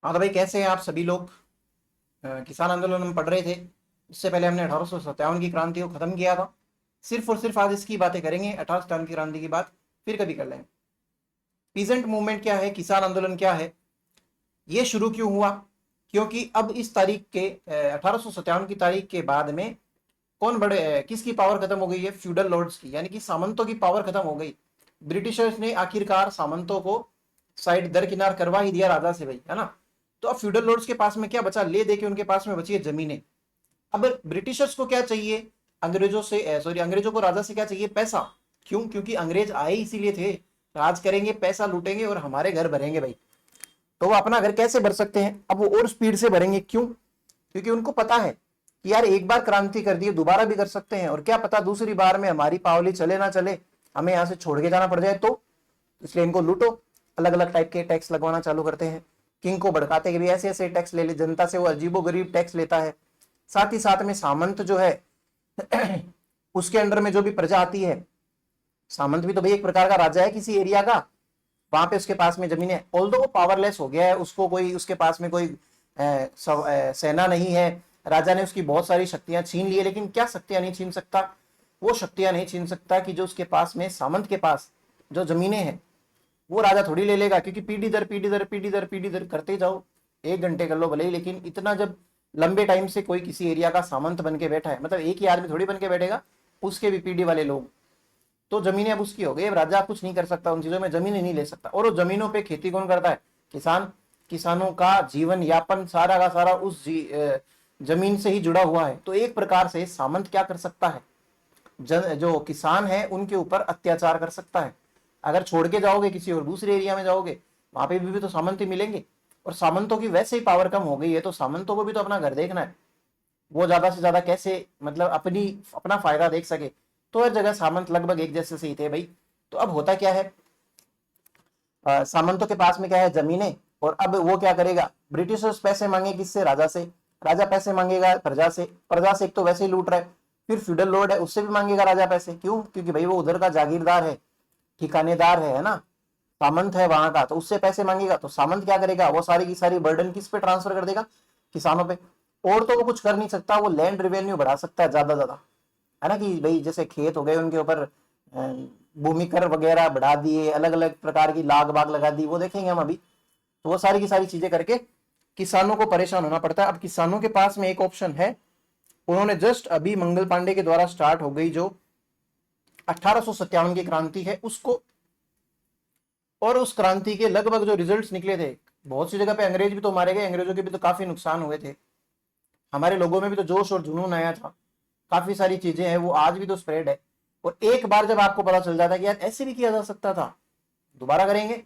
हाँ तो भाई कैसे हैं आप सभी लोग। किसान आंदोलन हम पढ़ रहे थे। इससे पहले हमने 1857 की क्रांति को खत्म किया था। सिर्फ और सिर्फ आज इसकी बातें करेंगे, 1857 की क्रांति की बात फिर कभी कर लेंगे। पीजेंट मूवमेंट क्या है, किसान आंदोलन क्या है, ये शुरू क्यों हुआ? क्योंकि अब इस तारीख के 1857 की तारीख के बाद में कौन बड़े किसकी पावर खत्म हो गई है? फ्यूडल लॉर्ड्स की, यानी कि सामंतों की पावर खत्म हो गई। ब्रिटिशर्स ने आखिरकार सामंतों को साइड दरकिनार करवा ही दिया राजा से भाई, है ना। तो अब फ्यूडल लॉर्ड्स के पास में क्या बचा? ले दे के उनके पास में बची है जमीनें। अब ब्रिटिशर्स को क्या चाहिए? अंग्रेजों से सॉरी अंग्रेजों को राजा से क्या चाहिए? पैसा। क्यों? क्योंकि अंग्रेज आए इसीलिए थे, राज करेंगे, पैसा लूटेंगे और हमारे घर भरेंगे भाई। तो वो अपना घर कैसे भर सकते हैं? अब वो और स्पीड से भरेंगे। क्यों? क्योंकि उनको पता है कि यार एक बार क्रांति कर दी दोबारा भी कर सकते हैं, और क्या पता दूसरी बार में हमारी पावली चले ना चले, हमें यहां से छोड़ के जाना पड़ जाए तो। इसलिए इनको लूटो, अलग अलग टाइप के टैक्स लगवाना चालू करते हैं। किंग को भड़काते कि भी ऐसे ऐसे टैक्स ले ले जनता से, वो अजीबो गरीब टैक्स लेता है। साथ ही साथ में सामंत जो है उसके अंडर में जो भी प्रजा आती है, सामंत भी तो भाई एक प्रकार का राजा है किसी एरिया का। वहां पे उसके पास में जमीन है, ऑल्दो वो पावरलेस हो गया है, उसको कोई उसके पास में कोई सेना नहीं है। राजा ने उसकी बहुत सारी शक्तियां छीन ली है, लेकिन क्या शक्तियां नहीं छीन सकता? वो शक्तियां नहीं छीन सकता कि जो उसके पास में सामंत के पास जो जमीनें हैं वो राजा थोड़ी ले लेगा। क्योंकि पीढ़ी दर पीढ़ी दर पीढ़ी दर पीढ़ी दर करते जाओ, 1 घंटे कर लो भले ही, लेकिन इतना जब लंबे टाइम से कोई किसी एरिया का सामंत बन के बैठा है, मतलब एक ही आदमी थोड़ी बन के बैठेगा, उसके भी पीढ़ी वाले लोग। तो जमीनें अब उसकी हो गई। अब राजा कुछ नहीं कर सकता उन चीजों में, जमीनें नहीं ले सकता। और उस जमीनों पे खेती कौन करता है? किसान। किसानों का जीवन यापन सारा का सारा उस जमीन से ही जुड़ा हुआ है। तो एक प्रकार से सामंत क्या कर सकता है? जो किसान है उनके ऊपर अत्याचार कर सकता है। अगर छोड़ के जाओगे किसी और दूसरे एरिया में जाओगे, वहां पे भी तो सामंत ही मिलेंगे। और सामंतों की वैसे ही पावर कम हो गई है, तो सामंतों को भी तो अपना घर देखना है। वो ज्यादा से ज्यादा कैसे मतलब अपना फायदा देख सके। तो हर जगह सामंत लगभग एक जैसे से ही थे भाई। तो अब होता क्या है, सामंतों के पास में क्या है? जमीनें। और अब वो क्या करेगा? ब्रिटिशर्स पैसे मांगे किससे? राजा से। राजा पैसे मांगेगा प्रजा से। प्रजा से एक तो वैसे ही लूट रहा है, फिर फ्यूडल लॉर्ड है उससे भी मांगेगा राजा पैसे। क्यों? क्योंकि भाई वो उधर का जागीरदार है, ठिकानेदार है ना, सामंत है वहां का, तो उससे पैसे मांगेगा। तो सामंत क्या करेगा? वो सारी की सारी बर्डन किस पे ट्रांसफर कर देगा? किसानों पे। और तो वो कुछ कर नहीं सकता, वो लैंड रेवेन्यू बढ़ा सकता है ज्यादा ज्यादा, है ना। कि भाई जैसे खेत हो गए उनके ऊपर भूमि कर वगैरह बढ़ा दिए, अलग अलग प्रकार की लाग बाग लगा दी, वो देखेंगे हम अभी। तो वो सारी की सारी चीजें करके किसानों को परेशान होना पड़ता है। अब किसानों के पास में एक ऑप्शन है, उन्होंने जस्ट अभी मंगल पांडे के द्वारा स्टार्ट हो गई जो 1857 की क्रांति है उसको, और उस क्रांति के लगभग जो रिजल्ट्स निकले थे, बहुत सी जगह पे अंग्रेज भी तो मारे गए, अंग्रेजों के भी तो काफी नुकसान हुए थे, हमारे लोगों में भी तो जोश और जुनून आया था। काफी सारी चीजें हैं वो आज भी तो स्प्रेड है। और एक बार जब आपको पता चल जाता है कि यार ऐसे भी किया जा सकता था, दोबारा करेंगे।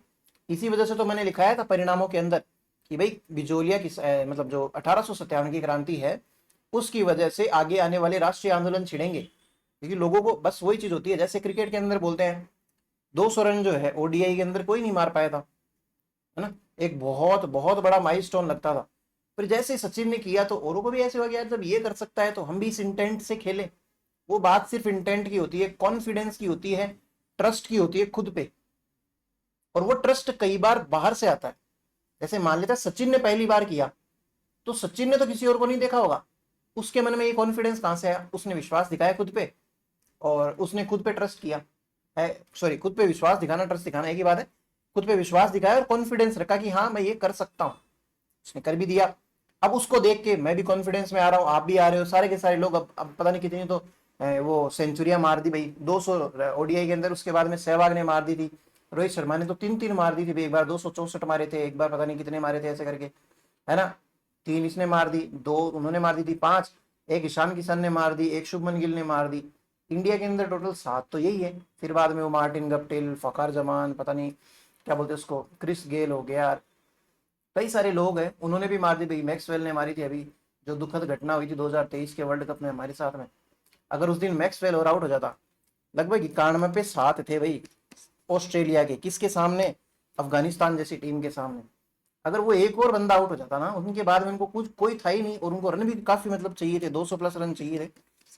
इसी वजह से तो मैंने लिखाया था परिणामों के अंदर कि भाई बिजोलिया की मतलब जो 1857 की क्रांति है उसकी वजह से आगे आने वाले राष्ट्रीय आंदोलन छिड़ेंगे। क्योंकि लोगों को बस वही चीज होती है, जैसे क्रिकेट के अंदर बोलते हैं 200 रन जो है ओडीआई के अंदर कोई नहीं मार पाया था, है ना। एक बहुत बहुत बड़ा माइलस्टोन लगता था। फिर जैसे सचिन ने किया तो औरों को भी ऐसे हो गया, जब ये कर सकता है तो हम भी इस इंटेंट से खेलें। वो बात सिर्फ इंटेंट की होती है, कॉन्फिडेंस की होती है, ट्रस्ट की होती है खुद पे। और वो ट्रस्ट कई बार बाहर से आता है। जैसे मान लेते हैं सचिन ने पहली बार किया, तो सचिन ने तो किसी और को नहीं देखा होगा, उसके मन में ये कॉन्फिडेंस कहां से आया? उसने विश्वास दिखाया खुद पे, और उसने खुद पे ट्रस्ट किया है। सॉरी, खुद पे विश्वास दिखाना ट्रस्ट दिखाना एक ही बात है। खुद पे विश्वास दिखाया और कॉन्फिडेंस रखा कि हाँ मैं ये कर सकता हूं, उसने कर भी दिया। अब उसको देख के मैं भी कॉन्फिडेंस में आ रहा हूँ, आप भी आ रहे हो, सारे के सारे लोग। अब पता नहीं कितनी तो वो सेंचुरियां मार दी भाई 200 ओडीआई के अंदर। उसके बाद में सहवाग ने मार दी थी, रोहित शर्मा ने तो 3-3 मार दी थी भाई। एक बार 264 मारे थे, एक बार पता नहीं कितने मारे थे ऐसे करके, है ना। 3 इसने मार दी, 2 उन्होंने मार दी थी, 5 एक ईशान किशन ने मार दी, एक शुभमन गिल ने मार दी। इंडिया के अंदर टोटल 7 तो यही है। फिर बाद में वो मार्टिन गप्टिल, फकार जमान, पता नहीं क्या बोलते उसको, क्रिस गेल हो गया, कई सारे लोग हैं उन्होंने भी मार दी भाई। मैक्सवेल ने मारी थी अभी, जो दुखद घटना हुई थी 2023 के वर्ल्ड कप में हमारे साथ में। अगर उस दिन मैक्सवेल और आउट हो जाता, लगभग 91 पे 7 थे भाई ऑस्ट्रेलिया के, किसके सामने? अफगानिस्तान जैसी टीम के सामने। अगर वो एक और बंदा आउट हो जाता ना, उनके बाद में उनको कुछ कोई था ही नहीं, और उनको रन भी काफी मतलब चाहिए थे, 200 प्लस रन चाहिए थे,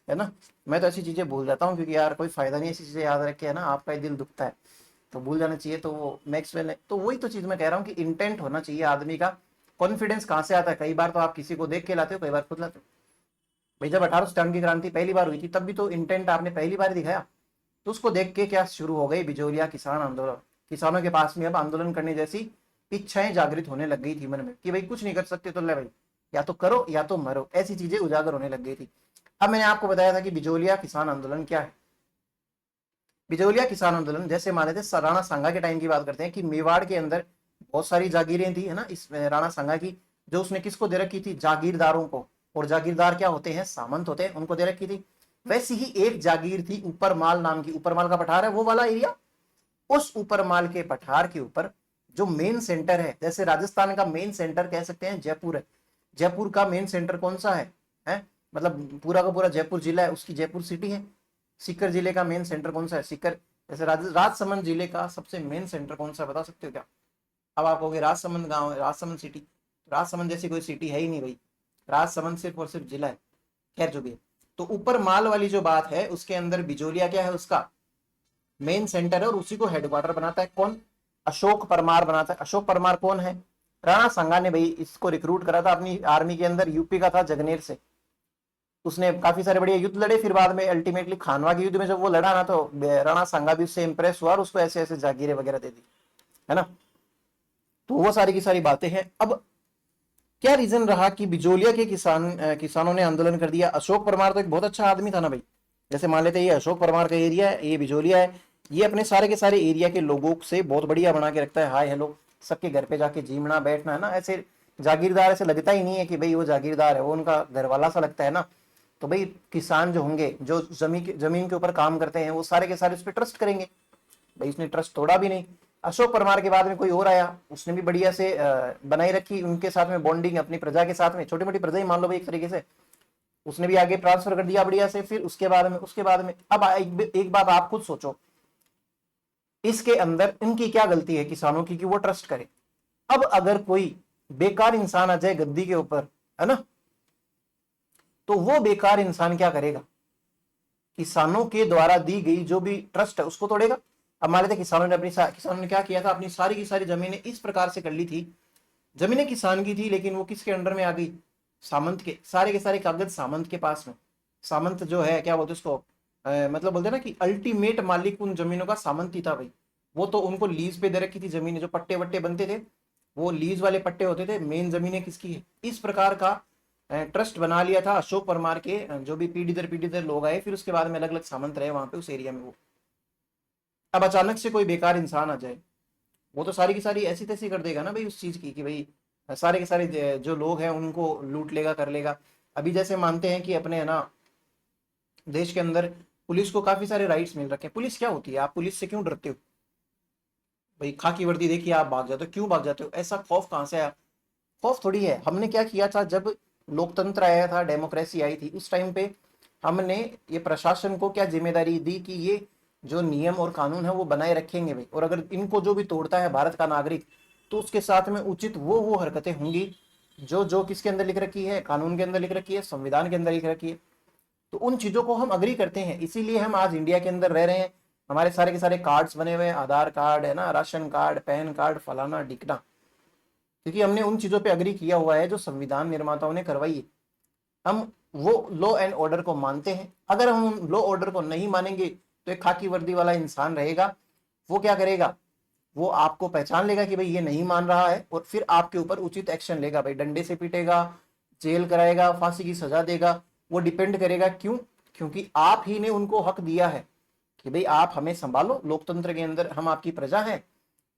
है ना। मैं तो ऐसी चीजें भूल जाता हूँ, क्योंकि यार कोई फायदा नहीं ऐसी चीजें याद रखे, है ना, आपका ही दिल दुखता है, तो भूल जाना चाहिए। तो वो मैक्सवेल ने, तो वही तो चीज मैं कह रहा हूँ कि इंटेंट होना चाहिए आदमी का, कॉन्फिडेंस कहां से आता है? कई बार तो आप किसी को देख के लाते हो, कई बार खुद लाते हो। भाई जब 1857 की क्रांति पहली बार हुई थी तब भी तो इंटेंट आपने पहली बार दिखाया, तो उसको देख के क्या शुरू हो गई बिजोलिया किसान आंदोलन। किसानों के पास में अब आंदोलन करने जैसी इच्छाएं जागृत होने लग गई थी मन में कि भाई कुछ नहीं कर सकते तो ले भाई, या तो करो या तो मरो, ऐसी चीजें उजागर होने लग गई थी। अब मैंने आपको बताया था कि बिजोलिया किसान आंदोलन क्या है। बिजोलिया किसान आंदोलन, जैसे मान लेते राणा सांगा के टाइम की बात करते हैं कि मेवाड़ के अंदर बहुत सारी जागीरें थी, है ना, इस राणा सांगा की, जो उसने किसको दे रखी थी? जागीरदारों को। और जागीरदार क्या होते हैं? सामंत होते हैं, उनको दे रखी थी। वैसी ही एक जागीर थी ऊपरमाल नाम की, ऊपरमाल का पठार है वो वाला एरिया। उस ऊपरमाल के पठार के ऊपर जो मेन सेंटर है, जैसे राजस्थान का मेन सेंटर कह सकते हैं जयपुर है, जयपुर का मेन सेंटर कौन सा है? मतलब पूरा का पूरा जयपुर जिला है, उसकी जयपुर सिटी है। सीकर जिले का मेन सेंटर कौन सा है? सीकर। जैसे राजसमंद जिले का सबसे मेन सेंटर कौन सा बता सकते हो क्या? अब आप कहोगे राजसमंद गांव है, राजसमंद सिटी। राजसमंद जैसी कोई सिटी है ही नहीं भाई, राजसमंद सिर्फ और सिर्फ जिला है। खैर जो भी है, तो ऊपर माल वाली जो बात है उसके अंदर बिजोलिया क्या है? उसका मेन सेंटर है, और उसी को हेडक्वार्टर बनाता है कौन? अशोक परमार बनाता है। अशोक परमार कौन है? राणा सांगा ने भाई इसको रिक्रूट करा था अपनी आर्मी के अंदर, यूपी का था, जगनेर से। उसने काफी सारे बढ़िया युद्ध लड़े, फिर बाद में अल्टीमेटली खानवा के युद्ध में जब वो लड़ा ना, तो राणा सांगा भी उससे इंप्रेस हुआ और उसको ऐसे ऐसे जागीरें वगैरह दे दी, है ना। तो वो सारी की सारी बातें हैं। अब क्या रीजन रहा कि बिजोलिया के किसानों ने आंदोलन कर दिया? अशोक परमार तो एक बहुत अच्छा आदमी था ना भाई। जैसे मान लेते हैं ये अशोक परमार का एरिया है, ये बिजोलिया है, ये अपने सारे के सारे एरिया के लोगों से बहुत बढ़िया बना के रखता है, हाय हेलो, सबके घर पे जाके जीमना बैठना, है ना। ऐसे जागीरदार ऐसे लगता ही नहीं है कि भाई वो जागीरदार है, वो उनका घर वाला सा लगता है ना। तो भाई किसान जो होंगे, जो जमीन के ऊपर काम करते हैं, वो सारे के सारे उस पर ट्रस्ट करेंगे। भाई उसने ट्रस्ट तोड़ा भी नहीं। अशोक परमार के बाद में कोई और आया, उसने भी बढ़िया से बनाई रखी उनके साथ में बॉन्डिंग, अपनी प्रजा के साथ में, छोटी मोटी प्रजा ही मान लो भाई एक तरीके से, उसने भी आगे ट्रांसफर कर दिया बढ़िया से। फिर उसके बाद में अब एक बात आप खुद सोचो, इसके अंदर इनकी क्या गलती है किसानों की कि वो ट्रस्ट करे? अब अगर कोई बेकार इंसान आ जाए गद्दी के ऊपर, है ना, तो वो बेकार इंसान क्या करेगा? किसानों के द्वारा दी गई जो भी ट्रस्ट है उसको तोड़ेगा। अब मान लेते किसानों ने क्या किया था, अपनी सारी की सारी जमीनें इस प्रकार से कर ली थी, जमीनें किसान की थी लेकिन वो किसके अंडर में आ गई? सामंत के। सारे के सारे कागज सामंत के पास में। सामंत जो है क्या बोलते उसको, मतलब बोलते ना कि अल्टीमेट मालिक उन जमीनों का सामंत ही था भाई। वो तो उनको लीज पे दे रखी थी जमीनें, जो पट्टे वट्टे बनते थे वो लीज वाले पट्टे होते थे, मेन जमीनें किसकी है, इस प्रकार का ट्रस्ट बना लिया था अशोक परमार के। जो भी पीढ़ी दर लोग आए, फिर उसके बाद में अलग अलग सामंत रहे वहां पे उस एरिया में। वो अब अचानक से कोई बेकार इंसान आ जाए, वो तो सारी की सारी ऐसी तैसी कर देगा ना भाई उस चीज की, कि भाई सारे के सारे जो लोग हैं उनको लूट लेगा, कर लेगा। अभी जैसे मानते हैं कि अपने, है ना, देश के अंदर पुलिस को काफी सारे राइट्स मिल रखे हैं। पुलिस क्या होती है? आप पुलिस से क्यों डरते हो भाई? खाकी वर्दी देखिए आप भाग जाते हो, क्यों भाग जाते हो? ऐसा खौफ कहाँ से आया? खौफ थोड़ी है। हमने क्या किया था जब लोकतंत्र आया था, डेमोक्रेसी आई थी, उस टाइम पे हमने ये प्रशासन को क्या जिम्मेदारी दी कि ये जो नियम और कानून है वो बनाए रखेंगे भाई, और अगर इनको जो भी तोड़ता है भारत का नागरिक, तो उसके साथ में उचित वो हरकतें होंगी जो जो किसके अंदर लिख रखी है, कानून के अंदर लिख रखी है, संविधान के अंदर लिख रखी है। तो उन चीजों को हम अग्री करते हैं, इसीलिए हम आज इंडिया के अंदर रह रहे हैं। हमारे सारे के सारे कार्ड्स बने हुए हैं, आधार कार्ड, है ना, राशन कार्ड, पैन कार्ड, फलाना डिकना, क्योंकि हमने उन चीजों पे अग्री किया हुआ है जो संविधान निर्माताओं ने करवाई है। हम वो लॉ एंड ऑर्डर को मानते हैं। अगर हम लॉ ऑर्डर को नहीं मानेंगे तो एक खाकी वर्दी वाला इंसान रहेगा, वो क्या करेगा? वो आपको पहचान लेगा कि भाई ये नहीं मान रहा है, और फिर आपके ऊपर उचित एक्शन लेगा भाई, डंडे से पीटेगा, जेल कराएगा, फांसी की सजा देगा। वो डिपेंड करेगा, क्यों? क्योंकि आप ही ने उनको हक दिया है कि भाई आप हमें संभालो, लोकतंत्र के अंदर हम आपकी प्रजा हैं।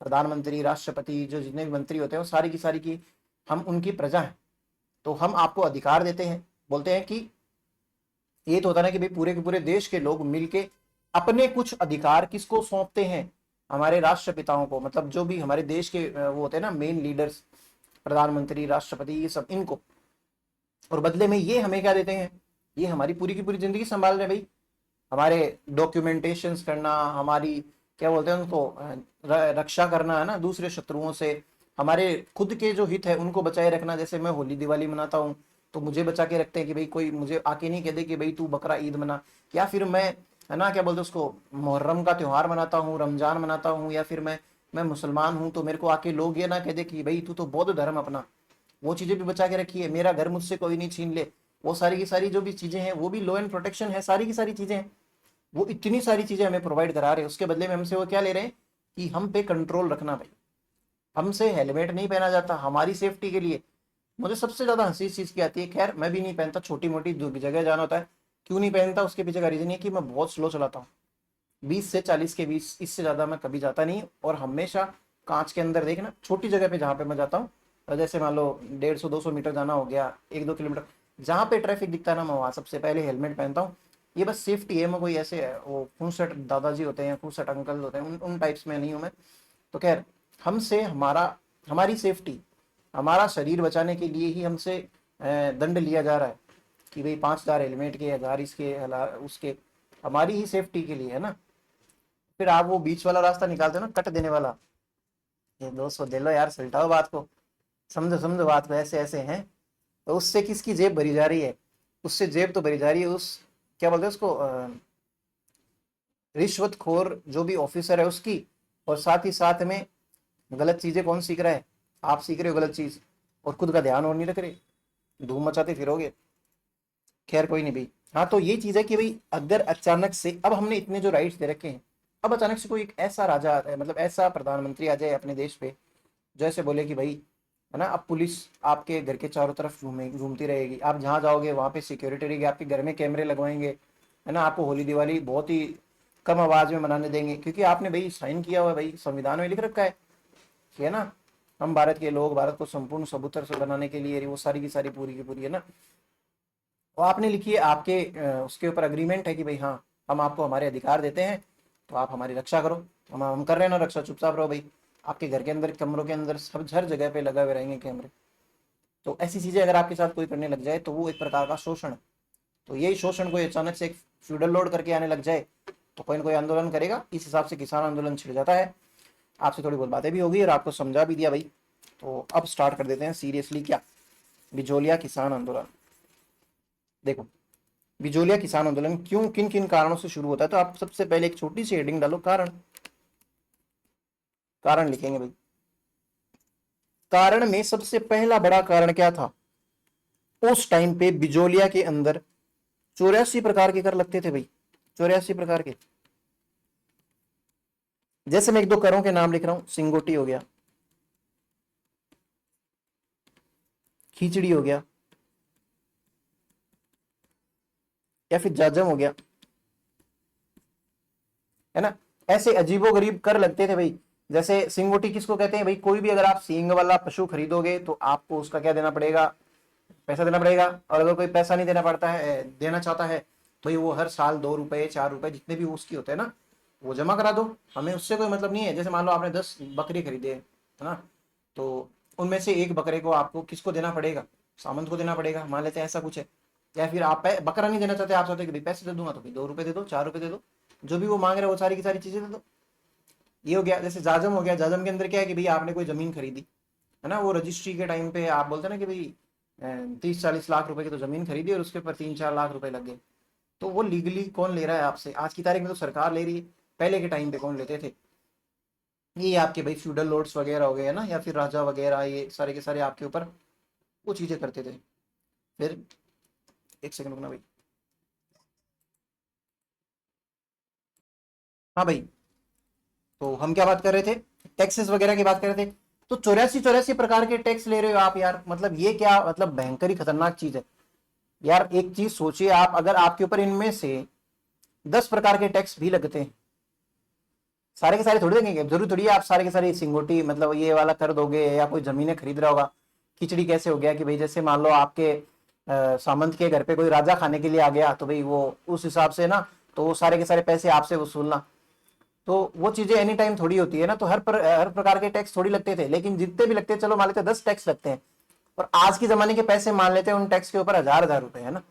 प्रधानमंत्री, राष्ट्रपति, जो जितने भी मंत्री होते हैं वो सारी की सारी की हम उनकी प्रजा हैं। तो हम आपको अधिकार देते हैं, बोलते हैं कि ये तो होता है ना कि भाई पूरे के पूरे देश के लोग मिलके अपने कुछ अधिकार किसको सौंपते हैं? हमारे राष्ट्रपिताओं को, मतलब जो भी हमारे देश के वो होते हैं ना मेन लीडर्स, प्रधानमंत्री, राष्ट्रपति, ये सब इनको। और बदले में ये हमें क्या देते हैं? ये हमारी पूरी की पूरी जिंदगी संभाल रहे हैं भाई। हमारे डॉक्यूमेंटेशंस करना, हमारी क्या बोलते हैं उनको, रक्षा करना, है ना, दूसरे शत्रुओं से। हमारे खुद के जो हित है उनको बचाए रखना। जैसे मैं होली दिवाली मनाता हूँ तो मुझे बचा के रखते हैं कि भाई कोई मुझे आके नहीं कह दे कि भाई तू बकरा ईद मना, या फिर मैं, है ना, क्या बोलते हैं उसको, मुहर्रम का त्योहार मनाता हूँ, रमजान मनाता हूँ, या फिर मैं मुसलमान हूँ, तो मेरे को आके लोग ये ना कह दे कि भाई तू तो बौद्ध धर्म अपना, वो चीजें भी बचा के रखी है, मेरा घर मुझसे कोई नहीं छीन ले, वो सारी की सारी जो भी चीजें हैं वो भी लॉ एंड प्रोटेक्शन है, सारी की सारी चीजें हैं। वो इतनी सारी चीजें हमें प्रोवाइड करा रहे हैं, उसके बदले में हमसे वो क्या ले रहे हैं कि हम पे कंट्रोल रखना भाई। हमसे हेलमेट नहीं पहना जाता हमारी सेफ्टी के लिए। मुझे सबसे ज्यादा हंसी इस चीज की आती है, खैर मैं भी नहीं पहनता, छोटी मोटी जगह जाना होता है। क्यों नहीं पहनता, उसके पीछे का रीजन है कि मैं बहुत स्लो चलाता हूँ, 20 से 40 के बीच, इससे ज्यादा मैं कभी जाता नहीं। और हमेशा कांच के अंदर देखना, छोटी जगह पे जहाँ पे मैं जाता हूँ, जैसे मान लो 150-200 मीटर जाना हो गया, 1-2 किलोमीटर, जहाँ पे ट्रैफिक दिखता है ना, मैं वहाँ सबसे पहले हेलमेट पहनता हूँ। ये बस सेफ्टी है, मैं कोई ऐसे वो फूसट दादाजी होते हैं, फूसट अंकल होते हैं, उन टाइप्स में नहीं हूँ मैं। तो खैर, हमसे हमारी सेफ्टी, हमारा शरीर बचाने के लिए ही हमसे दंड लिया जा रहा है कि भाई 5,000 हेलमेट के, 1,000 इसके, उसके, हमारी ही सेफ्टी के लिए है ना। फिर आप वो बीच वाला रास्ता निकालते हो ना, कट देने वाला, ये 200 दे लो यार, सुलटाओ बात को, समझो समझो बात को, ऐसे ऐसे हैं। तो उससे किसकी जेब भरी जा रही है, उससे जेब तो भरी जा रही है उस, क्या बोलते हैं उसको, रिश्वतखोर जो भी ऑफिसर है उसकी। और साथ ही साथ में गलत चीजें कौन सीख रहा है, आप सीख रहे हो गलत चीज, और खुद का ध्यान और नहीं रख रहे, धूम मचाते फिरोगे। खैर कोई नहीं भाई। हाँ, तो ये चीज है कि भाई अगर अचानक से, अब हमने इतने जो राइट्स दे रखे हैं, अब अचानक से कोई एक ऐसा राजा मतलब ऐसा प्रधानमंत्री आ जाए अपने देश पे, जो ऐसे बोले कि भाई, है ना, अब पुलिस आपके घर के चारों तरफ घूमती रहेगी, आप जहाँ जाओगे वहाँ पे सिक्योरिटी रहेगी, आपके घर में कैमरे लगवाएंगे, है ना, आपको होली दिवाली बहुत ही कम आवाज में मनाने देंगे, क्योंकि आपने भाई साइन किया हुआ है, भाई संविधान में लिख रखा है ना, हम भारत के लोग भारत को संपूर्ण सबूतर से बनाने के लिए, वो सारी की सारी पूरी की पूरी, है ना। वो आपने लिखी है, आपके उसके ऊपर अग्रीमेंट है कि भाई हाँ, हम आपको हमारे अधिकार देते हैं, तो आप हमारी रक्षा करो। हम कर रहे हैं ना रक्षा, चुपचाप रहो भाई। आपके घर के अंदर, कमरों के अंदर, सब हर जगह पे लगा हुए रहेंगे कैमरे। तो ऐसी चीजें अगर आपके साथ कोई करने लग जाए तो वो एक प्रकार का शोषण है। तो यही शोषण कोई अचानक से एक फ्यूडल लोड करके आने लग जाए, तो कोई ना कोई आंदोलन करेगा। इस हिसाब से किसान आंदोलन छिड़ जाता है। आपसे थोड़ी बहुत बातें भी होगी और आपको समझा भी दिया भाई। तो अब स्टार्ट कर देते हैं सीरियसली, क्या बिजोलिया किसान आंदोलन। देखो, बिजोलिया किसान आंदोलन क्यों, किन किन कारणों से शुरू होता है, तो आप सबसे पहले एक छोटी सी हेडिंग डालो, कारण। कारण लिखेंगे भाई। कारण में सबसे पहला बड़ा कारण क्या था, उस टाइम पे बिजोलिया के अंदर 84 प्रकार के कर लगते थे भाई, 84 प्रकार के। जैसे मैं एक दो करों के नाम लिख रहा हूं, सिंगोटी हो गया, खिचड़ी हो गया, या फिर जाजम हो गया, है ना। ऐसे अजीबो गरीब कर लगते थे भाई। जैसे सिंगोटी किसको कहते हैं भाई, कोई भी अगर आप सींग वाला पशु खरीदोगे तो आपको उसका क्या देना पड़ेगा, पैसा देना पड़ेगा। और अगर कोई पैसा नहीं देना पड़ता है, देना चाहता है, भाई वो हर साल 2 रुपए 4 रुपए जितने भी उसकी होते हैं ना, वो जमा करा दो, हमें उससे कोई मतलब नहीं है। जैसे मान लो आपने 10 बकरी खरीदे, है ना, तो उनमें से एक बकरे को आपको किसको देना पड़ेगा, सामंत को देना पड़ेगा, मान लेते हैं ऐसा कुछ है। या फिर आप बकरा नहीं देना चाहते, आप चाहते कि भाई पैसे दे दूंगा, तो भाई 2 रुपए दे दो, 4 रुपए दे दो, जो भी वो मांग रहे हैं वो सारी की सारी चीजें दे दो। ये हो गया। जैसे जाजम हो गया, जाजम के अंदर क्या है कि भाई आपने कोई जमीन खरीदी, है ना, वो रजिस्ट्री के टाइम पे आप बोलते हैं ना कि भाई 30-40 लाख रुपए की तो जमीन खरीदी और उसके ऊपर 3-4 लाख रुपए लग गए। तो वो लीगली कौन ले रहा है आपसे, आज की तारीख में तो सरकार ले रही है, पहले के टाइम पे कौन लेते थे, ये आपके भाई फ्यूडल लॉर्ड्स वगैरह हो गए, है ना, या फिर राजा वगैरह, ये सारे के सारे आपके ऊपर वो चीजें करते थे। फिर एक सेकंड रुकना भाई। हाँ भाई, तो हम क्या बात कर रहे थे, टैक्सेस वगैरह की बात कर रहे थे। तो 84 प्रकार के टैक्स ले रहे हो आप यार, मतलब ये क्या, मतलब भयंकर ही खतरनाक चीज है यार। एक चीज सोचिए आप, अगर आपके ऊपर इनमें से 10 प्रकार के टैक्स भी लगते हैं, सारे के सारे थोड़ी देंगे, जरूरी थोड़ी है आप सारे के सारे सिंगोटी मतलब ये वाला कर दोगे, या कोई जमीनें खरीद रहा होगा। खिचड़ी कैसे हो गया कि भाई जैसे मान लो आपके सामंत के घर पे कोई राजा खाने के लिए आ गया, तो भाई वो उस हिसाब से ना, तो वो सारे के सारे पैसे आपसे वसूलना, तो वो चीजें एनी टाइम थोड़ी होती है ना। तो हर प्रकार के टैक्स थोड़ी लगते थे, लेकिन जितने भी लगते हैं, चलो मान लेते हैं 10 टैक्स लगते हैं, और आज के जमाने के पैसे मान लेते हैं उन टैक्स के ऊपर 1,000-1,000 रुपए, है ना,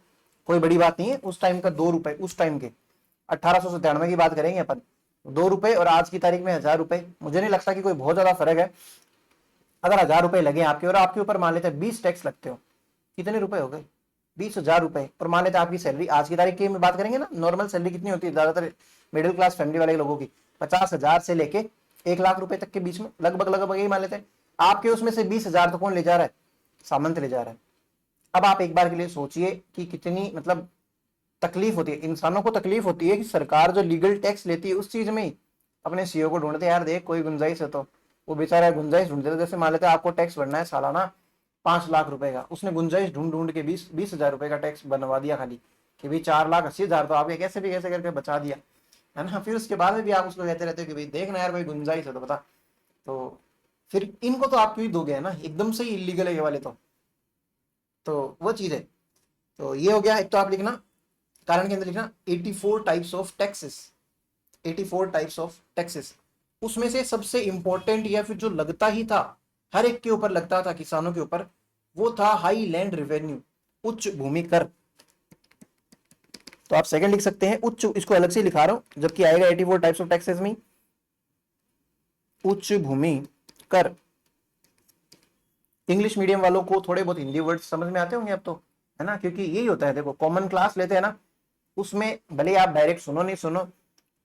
कोई बड़ी बात नहीं है। उस टाइम का 2 रुपए, उस टाइम के 1897 की बात करेंगे अपन, 2 रुपए और आज की तारीख में 1,000 रुपए, मुझे नहीं लगता कि कोई बहुत ज्यादा फर्क है। अगर 1,000 रुपए लगे आपके और आपके ऊपर मान लेते हैं 20 टैक्स लगते हो, कितने रुपए हो गए, 20,000 रुपए। और मान लेते हैं आपकी सैलरी आज की तारीख की में बात करेंगे ना, नॉर्मल सैलरी कितनी होती है ज्यादातर मिडिल क्लास फैमिली वाले लोगों की, 50,000 से लेके 1 लाख रुपए तक के बीच में, लगभग लगभग यही मान लेते हैं। आपके उसमें से 20,000 तो कौन ले जा रहा है, सामंत ले जा रहा है। अब आप एक बार के लिए सोचिए कि कितनी मतलब तकलीफ होती है, इंसानों को तकलीफ होती है कि सरकार जो लीगल टैक्स लेती है उस चीज में ही अपने सीईओ को ढूंढते हैं, यार देख कोई गुंजाइश है तो। वो बेचारा गुंजाइश ढूंढते थे, जैसे मान लेते हैं आपको टैक्स भरना है सालाना 5 लाख रुपए का, उसने गुंजाइश ढूंढ ढूंढ के 20,000 रुपए का टैक्स बनवा दिया खाली, कि भाई 4,80,000 तो आपने कैसे भी कैसे करके बचा दिया, है ना। फिर उसके बाद में भी आप उसको कहते रहते हो कि भाई देखना यार कोई गुंजाइश है तो बता। तो फिर इनको तो आप क्यों ही दोगे, है ना, एकदम से ही इलीगल है ये वाले तो वो चीज है। तो ये हो गया। एक तो आप लिखना कारण के अंदर लिखना 84 types of taxes, 84 types of taxes. उसमें से सबसे इंपॉर्टेंट या फिर जो लगता ही था, हर एक के ऊपर लगता था, किसानों के ऊपर, वो था हाई लैंड रेवेन्यू, उच्च भूमि कर। तो आप सेकंड लिख सकते हैं उच्च, इसको अलग से लिखा रहा हूं, जबकि आएगा 84 टाइप्स ऑफ टैक्सेस में उच्च भूमि कर। इंग्लिश मीडियम वालों को थोड़े बहुत हिंदी वर्ड समझ में आते होंगे अब तो, है ना, क्योंकि यही होता है, देखो कॉमन क्लास लेते हैं ना, उसमें भले आप डायरेक्ट सुनो नहीं सुनो,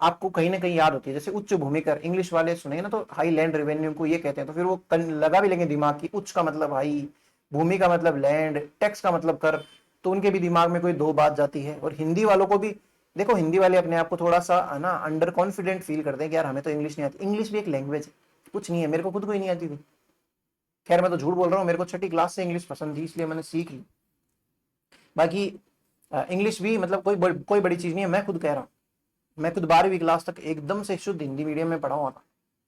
आपको कहीं ना कहीं याद होती है। जैसे उच्च भूमि कर, इंग्लिश वाले सुने ना तो हाई लैंड रेवेन्यू को ये कहते हैं, तो फिर वो लगा भी लेंगे दिमाग की, उच्च का मतलब हाई, भूमि का मतलब लैंड, टैक्स का मतलब कर, तो उनके भी दिमाग में कोई दो बात जाती है। और हिंदी वालों को भी देखो, हिंदी वाले अपने आप को थोड़ा सा है ना अंडर कॉन्फिडेंट फील करते हैं कि यार हमें तो इंग्लिश नहीं आती। इंग्लिश भी एक लैंग्वेज है, कुछ नहीं है, मेरे को खुद को ही नहीं आती थी। खैर मैं तो झूठ बोल रहा हूँ, मेरे को छठी क्लास से इंग्लिश पसंद थी इसलिए मैंने सीख ली। बाकी इंग्लिश भी मतलब कोई बड़ी चीज नहीं है, मैं खुद कह रहा हूँ। मैं खुद 12वीं क्लास तक एकदम से शुद्ध हिंदी मीडियम में पढ़ा हुआ था।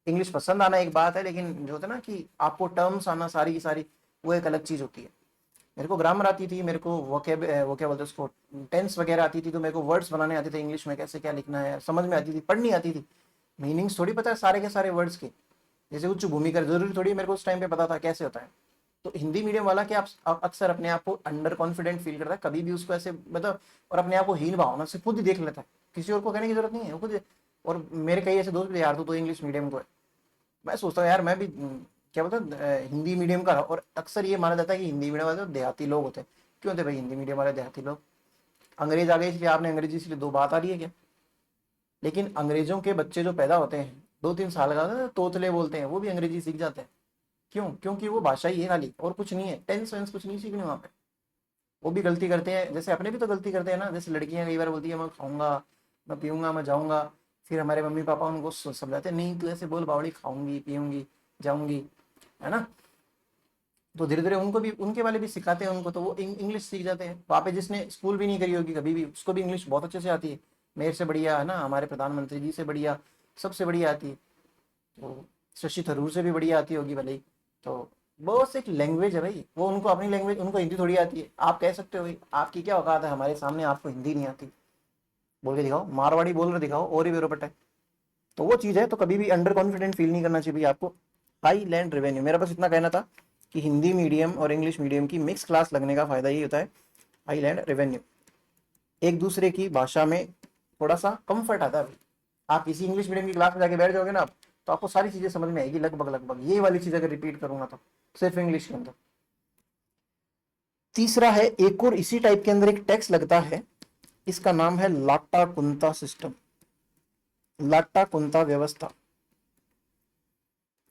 इंग्लिश पसंद आना एक बात है, लेकिन जो होता है ना कि आपको टर्म्स आना सारी की सारी, वो एक अलग चीज होती है। मेरे को ग्रामर आती थी, मेरे को वो क्या बोलते हैं उसको, टेंस वगैरह आती थी, तो मेरे को वर्ड्स बनाने आते थे इंग्लिश में, कैसे क्या लिखना है समझ में आती थी, पढ़नी आती थी। मीनिंग्स थोड़ी पता है सारे के सारे वर्ड्स के। जैसे उच्च भूमि कर जरूरी थोड़ी मेरे को उस टाइम पे पता था कैसे होता है। तो हिंदी मीडियम वाला क्या आप अक्सर अपने आप को अंडर कॉन्फिडेंट फील करता है, कभी भी उसको ऐसे मतलब, और अपने आप को हीन भावना से खुद ही देख लेता है, किसी और को कहने की जरूरत नहीं है, वो खुद। और मेरे कई ऐसे दोस्त भी, यार तो इंग्लिश मीडियम को है। मैं सोचता हूँ यार मैं भी क्या बोलता हिंदी मीडियम का, और अक्सर ये माना जाता है कि हिंदी मीडियम वाले तो देहाती लोग होते हैं। क्यों होते भाई हिंदी मीडियम वाले देहाती लोग? अंग्रेज आ गए इसलिए आपने अंग्रेजी इसलिए दो बात आ रही है क्या? लेकिन अंग्रेजों के बच्चे जो पैदा होते हैं 2-3 साल का होता है, तोतले बोलते हैं, वो भी अंग्रेजी सीख जाते हैं। क्यों? क्योंकि वो भाषा ही है खाली, और कुछ नहीं है, टेंस वेंस कुछ नहीं सीखने वहाँ पे। वो भी गलती करते हैं, जैसे अपने भी तो गलती करते हैं ना। जैसे लड़कियां कई बार बोलती है मैं खाऊंगा, मैं पीऊंगा, मैं जाऊंगा, फिर हमारे मम्मी पापा उनको समझाते हैं नहीं तू ऐसे बोल बावड़ी, खाऊंगी पीऊंगी जाऊंगी, है ना। तो धीरे धीरे उनको भी, उनके वाले भी सिखाते हैं उनको, तो वो इंग्लिश सीख जाते हैं। वहाँ पे जिसने स्कूल भी नहीं करी होगी कभी भी, उसको भी इंग्लिश बहुत अच्छे से आती है। मेरे से बढ़िया, है ना, हमारे प्रधानमंत्री जी से बढ़िया, सबसे बढ़िया आती है। तो शशि थरूर से भी बढ़िया आती होगी भले ही। तो बस एक लैंग्वेज है भाई, वो उनको अपनी लैंग्वेज, उनको हिंदी थोड़ी आती है। आप कह सकते हो भाई आपकी क्या औकात है हमारे सामने, आपको हिंदी नहीं आती, बोल के दिखाओ, मारवाड़ी बोल रहे दिखाओ, और ही बेरोपट है। तो वो चीज़ है, तो कभी भी अंडर कॉन्फिडेंट फील नहीं करना चाहिए भाई आपको। हाई लैंड रेवेन्यू, मेरा बस इतना कहना था कि हिंदी मीडियम और इंग्लिश मीडियम की मिक्स क्लास लगने का फायदा यही होता है, हाई लैंड रेवेन्यू, एक दूसरे की भाषा में थोड़ा सा कंफर्ट आता है भाई। आप किसी इंग्लिश मीडियम की क्लास में जाके बैठ जाओगे ना, तो आपको सारी चीजें समझ में आएगी लगभग लगभग। ये वाली चीज अगर रिपीट करूंगा तो सिर्फ इंग्लिश के अंदर। तीसरा है, एक और इसी टाइप के अंदर एक टैक्स लगता है, इसका नाम है लाटा कुंता सिस्टम, लाटा कुंता व्यवस्था,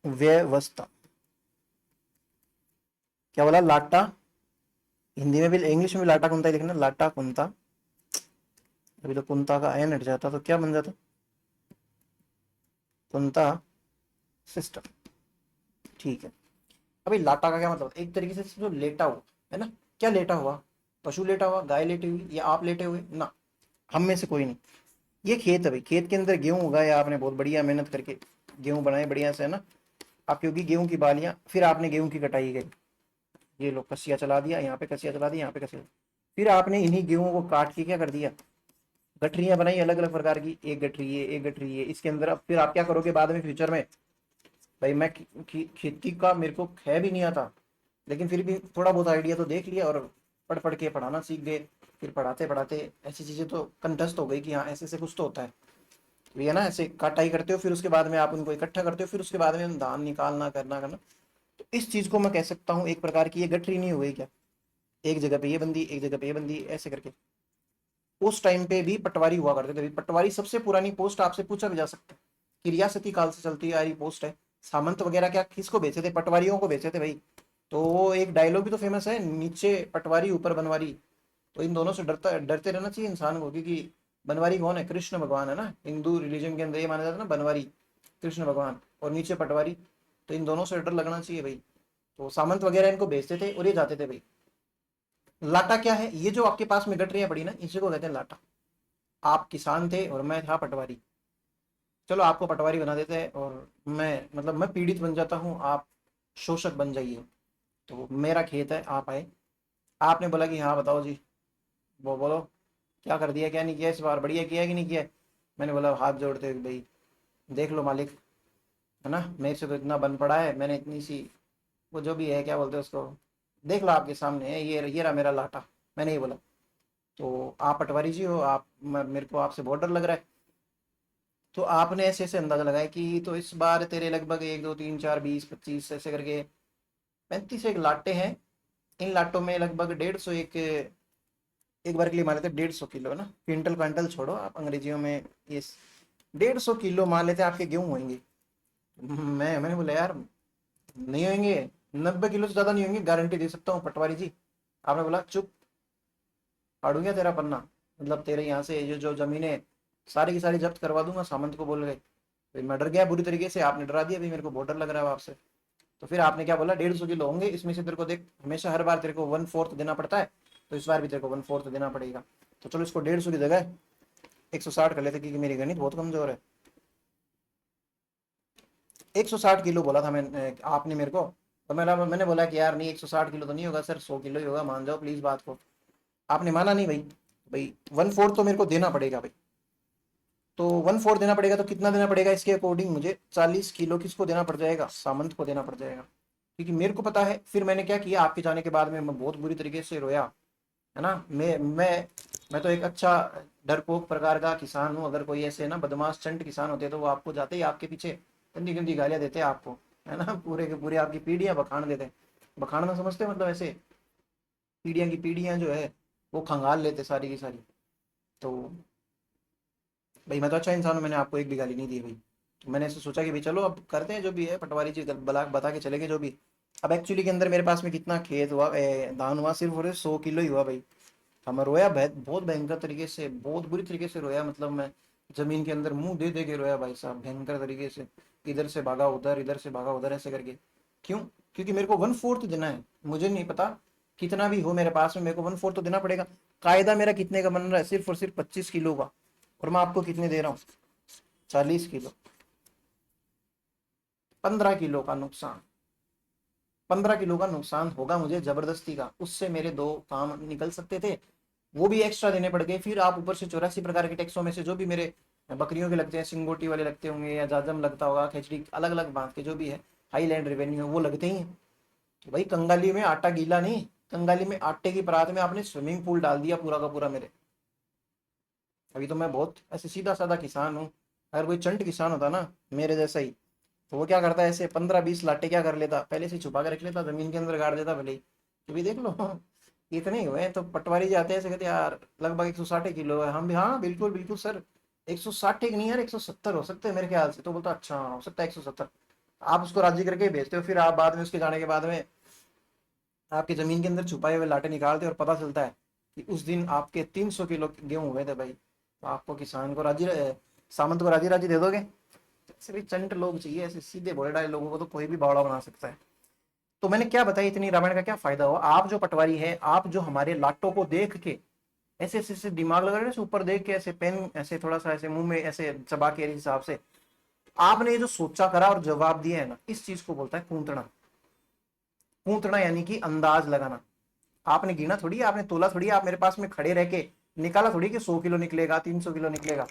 व्यवस्था। क्या बोला? लाटा, हिंदी में भी इंग्लिश में भी लाटा कुंता ही लिखना, लाटा कुंता। अभी तो कुंता का एन हट जाता तो क्या बन जाता? कुंता सिस्टम। ठीक है। अभी लाटा का क्या मतलब? एक तरीके से जो लेटा हुआ, है ना। क्या लेटा हुआ? पशु लेटा हुआ, गाय लेटी हुई, या आप लेटे हुए ना, हम में से कोई नहीं। ये खेत है भाई, खेत के अंदर गेहूं उगाया आपने, बहुत बढ़िया मेहनत करके गेहूं बनाए बढ़िया से, है ना। आपकी होगी गेहूं की बालियां, फिर आपने गेहूं की कटाई गई, ये लो कसिया चला दिया, यहाँ पे कसिया चला दिया, यहाँ पे कसिया, फिर आपने इन्हीं गेहूं को काट के क्या कर दिया, गठरियां बनाई अलग अलग प्रकार की, एक गठरी है, एक गठरी है, इसके अंदर। अब फिर आप क्या करोगे बाद में फ्यूचर में? भाई मैं खेती का मेरे को है भी नहीं आता, लेकिन फिर भी थोड़ा बहुत आइडिया तो देख लिया, और पढ़ पढ़ के पढ़ाना सीख गए। फिर पढ़ाते पढ़ाते ऐसी चीजें तो कंठस्थ हो गई कि हाँ ऐसे ऐसे कुछ तो होता है। तो ये ना ऐसे कटाई करते हो, फिर उसके बाद में आप उनको इकट्ठा करते हो, फिर उसके बाद में धान निकालना करना करना। तो इस चीज को मैं कह सकता हूँ एक प्रकार की ये गठरी नहीं हो गई क्या? एक जगह पे ये बंदी, एक जगह पे ये बंदी, ऐसे करके। उस टाइम पे भी पटवारी हुआ करते थे। पटवारी सबसे पुरानी पोस्ट, आपसे पूछा भी जा सकता है कि रियासती काल से चलती आ रही पोस्ट है। सामंत वगैरह क्या किसको बेचे थे? पटवारियों को बेचे थे भाई। तो वो एक डायलॉग भी तो फेमस है, नीचे पटवारी ऊपर बनवारी। तो इन दोनों से डरते रहना चाहिए इंसान को, क्योंकि बनवारी कौन है? कृष्ण भगवान है ना। हिंदू रिलीजन के अंदर ये माना जाता है ना, बनवारी कृष्ण भगवान और नीचे पटवारी। तो इन दोनों से डर लगना चाहिए भाई। तो सामंत वगैरह इनको भेजते थे और ये जाते थे भाई। लाटा क्या है? ये जो आपके पास में गठरियां पड़ी ना, इसी को कहते हैं लाटा। आप किसान थे और मैं था पटवारी। चलो आपको पटवारी बना देते हैं और मैं मतलब मैं पीड़ित बन जाता हूँ, आप शोषक बन जाइए। तो मेरा खेत है, आप आए, आपने बोला कि हाँ बताओ जी, वो बोलो क्या कर दिया क्या नहीं किया इस बार, बढ़िया किया कि नहीं किया। मैंने बोला हाथ जोड़ते हुए, भाई देख लो मालिक, है ना, मेरे से तो इतना बन पड़ा है, मैंने इतनी सी वो जो भी है क्या बोलते हैं उसको, देख लो आपके सामने है, ये रहा मेरा लाटा। मैंने ये बोला। तो आप पटवारी जी हो, आप मेरे को आपसे बहुत डर लग रहा है। तो आपने ऐसे ऐसे अंदाजा लगाया कि तो इस बार तेरे लगभग 1 2 3 4 20 25 ऐसे करके 35 एक लाटे हैं। इन लाटों में लगभग 150 एक बार के लिए मान लेते 150 किलो है ना, क्विंटल क्विंटल छोड़ो आप अंग्रेजियों में, ये 150 किलो मान लेते आपके गेहूं होंगे। मैंने बोला यार नहीं होंगे, 90 किलो से ज्यादा नहीं होंगे, गारंटी दे सकता हूँ पटवारी जी। आपने बोला चुप, फाड़ूंगा तेरा पन्ना, मतलब तेरे यहाँ से ये जो जमीनें सारी की सारी जब्त करवा दूंगा, सामंत को बोल गए। फिर मैं डर गया बुरी तरीके से, आपने डरा दिया, भाई मेरे को बहुत डर लग रहा है आपसे। तो फिर आपने क्या बोला, 150 किलो होंगे, इसमें से तेरे को देख हमेशा हर बार तेरे को 1/4 देना पड़ता है, तो इस बार भी तेरे को 1/4 देना पड़ेगा। तो चलो इसको 150 की जगह 160 कर लेते, क्योंकि मेरी गणित बहुत कमजोर है। 160 किलो बोला था मैंने, आपने मेरे को। तो मैंने बोला कि यार नहीं 160 किलो तो नहीं होगा सर, 100 किलो ही होगा, मान जाओ प्लीज बात को। आपने माना नहीं भाई। भाई 1/4 तो मेरे को देना पड़ेगा भाई। तो 1/4 देना पड़ेगा, तो कितना देना पड़ेगा इसके अकॉर्डिंग, मुझे 40 किलो किसको देना पड़ जाएगा, सामंत को देना पड़ जाएगा। क्योंकि मेरे को पता है। फिर मैंने क्या किया, आपके जाने के बाद में मैं बहुत बुरी तरीके से रोया, है ना। मैं तो एक अच्छा डरपोक प्रकार का किसान हूँ। अगर कोई ऐसे ना बदमाश चंट किसान होते तो वो आपको जाते ही आपके पीछे गंदी गंदी गालियां देते आपको, है ना, पूरे के पूरे आपकी पीढ़ियां बखान देते। बखानना समझते हो? मतलब ऐसे पीढ़ियां की पीढ़ियां जो है वो खंगाल लेते सारी की सारी। तो भाई मैं तो अच्छा इंसान हूँ, मैंने आपको एक भी गाली नहीं दी भाई। तो मैंने ऐसे सोचा कि भाई चलो अब करते हैं जो भी है, पटवारी जी बला बता के चले गए जो भी। अब एक्चुअली के अंदर मेरे पास में कितना खेत हुआ, धान हुआ सिर्फ और 100 किलो ही हुआ भाई। हम रोया बहुत भयंकर तरीके से, बहुत बुरी तरीके से रोया, मतलब मैं जमीन के अंदर मुंह दे दे के रोया भाई साहब, भयंकर तरीके से। इधर से भागा उधर, इधर से भागा उधर, ऐसे करके। क्यों? क्योंकि मेरे को 1/4 देना है। मुझे नहीं पता कितना भी हो मेरे पास में, मेरे को 1/4 तो देना पड़ेगा। कायदा मेरा कितने का बन रहा है, सिर्फ और सिर्फ 25 किलो का। और मैं आपको कितने दे रहा हूँ? 40 किलो। 15 किलो का नुकसान। 15 किलो का नुकसान होगा मुझे जबरदस्ती का, उससे मेरे दो काम निकल सकते थे, वो भी एक्स्ट्रा देने पड़ गए। फिर आप ऊपर से 84 प्रकार के टैक्सों में से जो भी मेरे बकरियों के लगते हैं, सिंगोटी वाले लगते होंगे या जाजम लगता होगा, खिचड़ी अलग अलग बांध के जो भी है, हाईलैंड रेवेन्यू है, वो लगते ही हैं। तो भाई कंगाली में आटा गीला नहीं, कंगाली में आटे की परात में आपने स्विमिंग पूल डाल दिया पूरा का पूरा मेरे। अभी तो मैं बहुत ऐसे सीधा साधा किसान हूँ। अगर कोई चंट किसान होता ना मेरे जैसा ही, तो वो क्या करता है, ऐसे 15 20 लाटे क्या कर लेता, पहले से छुपा के रख लेता, जमीन के अंदर गाड़ देता भले ही कि भाई देख लो इतने ही हुए हैं। तो पटवारी जाते हैं ऐसे कहते यार लगभग 160 किलो है, हम भी हाँ बिल्कुल बिल्कुल सर, 160 नहीं यार 170 हो सकते हैं मेरे ख्याल से। तो बोलता अच्छा हो सकता है 170। आप उसको राजी करके भेजते हो, फिर आप बाद में उसके जाने के बाद में आपके जमीन के अंदर छुपाए हुए लाटे निकालते और पता चलता है कि उस दिन आपके 300 किलो गेहूं हुए थे भाई। तो आपको किसान को राजी सामंत को राजी राजी दे दोगे? ऐसे भी चंट लोग चाहिए, ऐसे सीधे भोले डाले लोगों को तो कोई भी बावड़ा बना सकता है। तो मैंने क्या बताया, इतनी रामायण का क्या फायदा हुआ? आप जो पटवारी है, आप जो हमारे लाटों को देख के ऐसे ऐसे ऐसे दिमाग लगा रहे हैं, ऊपर देख के ऐसे पेन ऐसे थोड़ा सा ऐसे मुंह में ऐसे चबा के हिसाब से आपने ये जो सोचा करा और जवाब दिया है ना, इस चीज को बोलता है कूंतना। कूंतना यानी कि अंदाज लगाना। आपने गिना थोड़ी, आपने तोला थोड़ी, आप मेरे पास में खड़े रह के निकाला थोड़ी कि 100 किलो निकलेगा 300 किलो निकलेगा।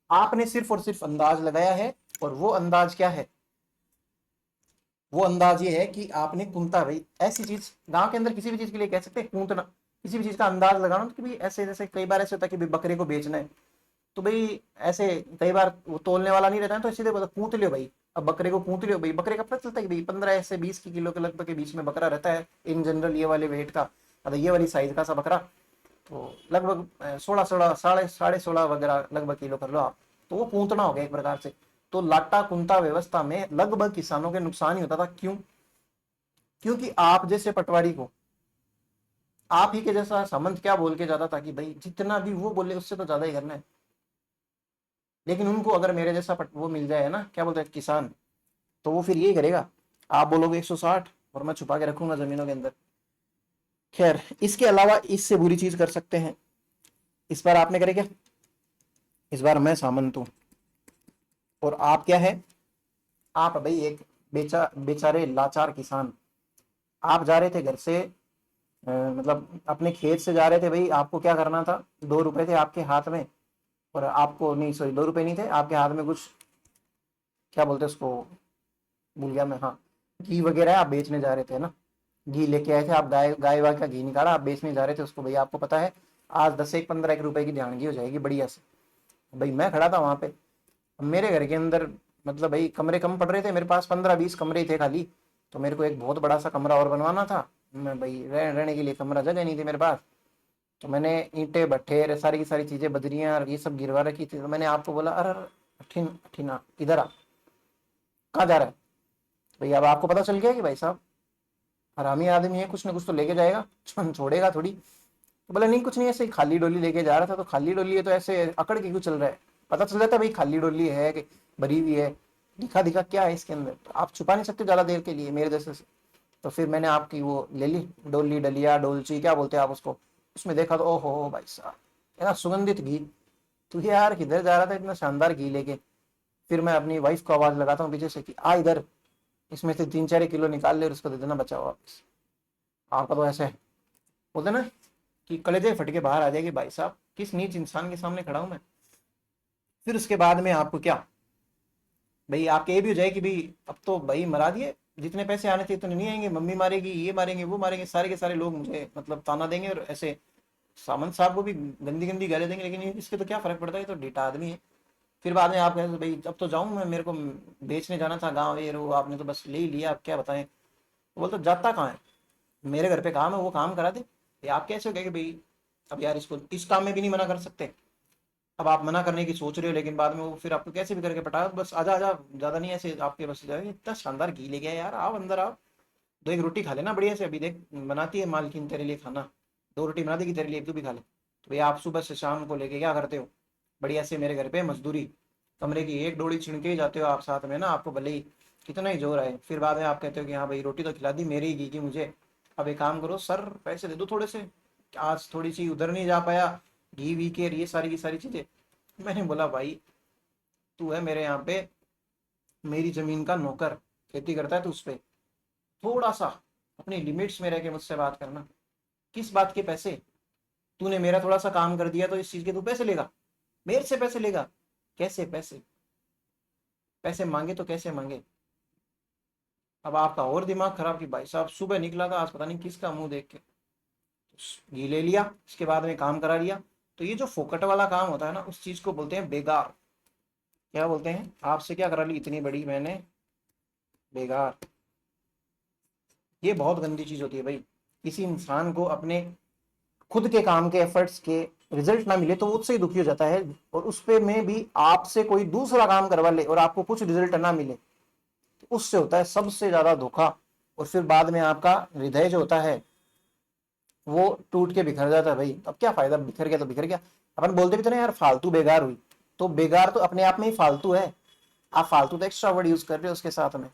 आपने सिर्फ और सिर्फ अंदाज लगाया है। और वो अंदाज क्या है? वो अंदाज ये है कि आपने कुंता भाई, ऐसी चीज गांव के अंदर किसी भी चीज के लिए कह सकते हैं कूंतना, किसी भी चीज का अंदाज लगाना। तो कि भाई ऐसे जैसे कई बार ऐसे होता है कि भाई बकरे को बेचना है, तो भाई ऐसे कई बार वो तोलने वाला नहीं रहता है, तो सीधे बोलता कूट लियो भाई। अब बकरे को कूट लियो भाई, बकरे का पता चलता है कि भाई 15 से 20 किलो के लगभग के बीच में बकरा रहता है इन जनरल, ये वाले वेट का, मतलब ये वाली साइज का सा बकरा। तो लगभग 16 16 साढ़े 16 वगैरह लगभग किलो कर लो आप। तो वो कूटना हो गया एक प्रकार से। तो लाटा कुंता व्यवस्था में लगभग किसानों के नुकसान ही होता था। क्यों? क्योंकि आप जैसे पटवारी को आप ही के जैसा सामंत क्या बोल के जाता था कि भाई जितना भी वो बोले उससे तो ज्यादा ही करना है। लेकिन उनको अगर मेरे जैसा वो मिल जाए ना, क्या बोलते हैं, किसान, तो वो फिर यही करेगा। आप बोलोगे 160 और मैं छुपा के रखूंगा जमीनों के अंदर। खैर, इसके अलावा इससे बुरी चीज कर सकते हैं। इस बार आपने करे क्या? इस बार मैं सामंत हूं और आप क्या है? आप भाई एक बेचारे लाचार किसान। आप जा रहे थे घर से, मतलब अपने खेत से जा रहे थे भाई। आपको क्या करना था, 2 रुपए थे आपके हाथ में, और आपको नहीं, सॉरी, 2 रुपए नहीं थे आपके हाथ में, कुछ क्या बोलते हैं उसको, भूल गया मैं, हाँ, घी वगैरह आप बेचने जा रहे थे ना। घी लेके आए थे आप, गाय गाय वाय का घी निकाला, आप बेचने जा रहे थे उसको। भाई आपको पता है आज 10 1 15 1 रुपए की ध्यानगी हो जाएगी बढ़िया से। भाई मैं खड़ा था वहां पे, मेरे घर के अंदर मतलब भाई कमरे कम पड़ रहे थे, मेरे पास 15 20 कमरे ही थे खाली। तो मेरे को एक बहुत बड़ा सा कमरा और बनवाना था। मैं भाई रहने के लिए कमरा जगह नहीं थी मेरे पास। तो मैंने ईंटें भट्ठे सारी की सारी चीजें बजरियां और ये सब गिरवा रखी थी। तो मैंने आपको बोला, अरे अरे, अठिन अठिना इधर आ, कहाँ जा रहा है? भाई अब आपको पता चल गया कि भाई साहब हरामी आदमी है, कुछ ना कुछ तो लेके जाएगा, छोड़ेगा थोड़ी। तो बोला नहीं कुछ नहीं, ऐसे ही खाली डोली लेके जा रहा था। तो खाली डोली है तो ऐसे अकड़ के क्यों चल रहा है? पता चल जाता है भाई खाली डोली है कि भरी हुई है, दिखा दिखा क्या है इसके अंदर। तो आप छुपा नहीं सकते ज्यादा देर के लिए मेरे जैसे से। तो फिर मैंने आपकी वो ले ली डोली, डलिया, डोलची, क्या बोलते हैं आप उसको। उसमें देखा तो ओहो भाई साहब, है ना, सुगंधित घी। तू यार किधर जा रहा था इतना शानदार घी लेके? फिर मैं अपनी वाइफ को आवाज लगाता हूँ पीछे से कि आ इधर, इसमें से 3 4 किलो निकाल ले और उसको दे देना बचा हुआ वापस। आपका तो ऐसे बोलते ना कि कलेजे फट के बाहर आ जाएगी, भाई साहब किस नीच इंसान के सामने खड़ा हूं मैं। फिर उसके बाद में आपको क्या, भाई आपके ये भी हो जाए कि भाई अब तो भाई मरा दिए, जितने पैसे आने थे इतने नहीं आएंगे, मम्मी मारेगी, ये मारेंगे, वो मारेंगे, सारे के सारे लोग मुझे मतलब ताना देंगे और ऐसे सामंत साहब को भी गंदी गंदी गाली देंगे। लेकिन इसके तो क्या फर्क पड़ता है, ये तो डेटा आदमी है। फिर बाद में आप कहते भाई अब तो जाऊं मैं, मेरे को बेचने जाना था गाँव, ये वो आपने तो बस ले ही लिया, आप क्या बताएं। तो बोलते जाता कहाँ है, मेरे घर पे काम है वो काम करा दे। ये आप कैसे हो गए कि भाई अब यार इसको इस काम में भी नहीं मना कर सकते। अब आप मना करने की सोच रहे हो लेकिन बाद में वो फिर आपको कैसे भी करके पटा, बस आजा आजा, ज्यादा नहीं ऐसे आपके बस जाएगा, इतना शानदार घी ले गया यार, आओ अंदर आओ, 2 1 रोटी खा लेना बढ़िया से, अभी देख बनाती है मालकिन तेरे लिए खाना, 2 रोटी बना देगी तेरे लिए, तू भी खा ले। तो भाई आप सुबह से शाम को लेके क्या करते हो, बढ़िया से मेरे घर पे मजदूरी, कमरे की एक डोरी छिड़के ही जाते हो आप साथ में ना, आपको भले ही कितना ही जोर आए। फिर बाद में आप कहते हो कि हाँ भाई रोटी तो खिला दी मेरी ही घी की मुझे, अब एक काम करो सर, पैसे दे दो थोड़े से, आज थोड़ी सी उधर नहीं जा पाया, घी वी के ये सारी की सारी चीजें। मैंने बोला भाई तू है मेरे यहाँ पे मेरी जमीन का नौकर, खेती करता है तो उस पे थोड़ा सा अपनी लिमिट्स में रह के मुझसे बात करना। किस बात के पैसे? तूने मेरा थोड़ा सा काम कर दिया तो इस चीज के तू पैसे लेगा, मेरे से पैसे लेगा? कैसे पैसे? पैसे मांगे तो कैसे मांगे? अब आपका और दिमाग खराब कि भाई साहब सुबह निकला था, आज पता नहीं किसका मुंह देख के घी ले लिया, इसके बाद में काम करा लिया। तो ये जो फोकट वाला काम होता है ना, उस चीज को बोलते हैं बेगार। क्या बोलते हैं, आपसे क्या करा ली इतनी बड़ी मैंने, बेगार। ये बहुत गंदी चीज होती है भाई। किसी इंसान को अपने खुद के काम के एफर्ट्स के रिजल्ट ना मिले तो वो उससे ही दुखी हो जाता है, और उस पे में भी आपसे कोई दूसरा काम करवा ले और आपको कुछ रिजल्ट ना मिले, तो उससे होता है सबसे ज्यादा धोखा। और फिर बाद में आपका हृदय जो होता है वो टूट के बिखर जाता है भाई। अब क्या फायदा, बिखर गया तो बिखर गया। अपन बोलते भी तो ना यार फालतू बेगार हुई, तो बेगार तो अपने आप में ही फालतू है, आप फालतू तो एक्स्ट्रा वर्ड यूज कर रहे हो उसके साथ में,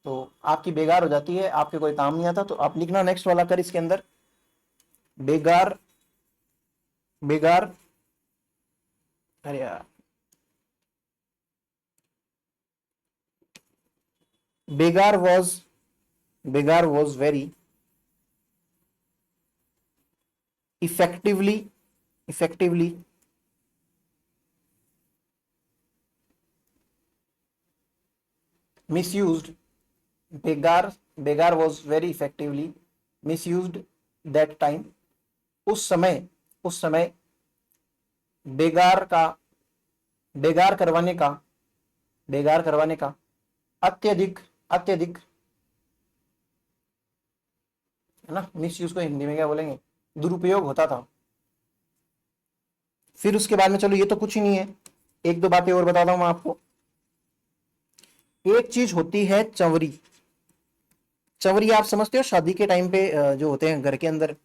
तो आपकी बेगार हो जाती है, आपके कोई काम नहीं आता। तो आप लिखना नेक्स्ट वाला कर इसके अंदर, बेगार, बेगार, अरे यार, begar was, begar was very effectively, effectively misused, बेगार, begar was very effectively misused that time, उस समय, उस समय बेगार का, बेगार करवाने का, बेगार करवाने का अत्यधिक, अत्यधिक, है ना, मिस यूज को हिंदी में क्या बोलेंगे, दुरुपयोग होता था। फिर उसके बाद में चलो ये तो कुछ ही नहीं है, एक दो बातें और बताता हूं मैं आपको। एक चीज होती है चंवरी, चंवरी आप समझते हो शादी के टाइम पे जो होते हैं घर के अंदर,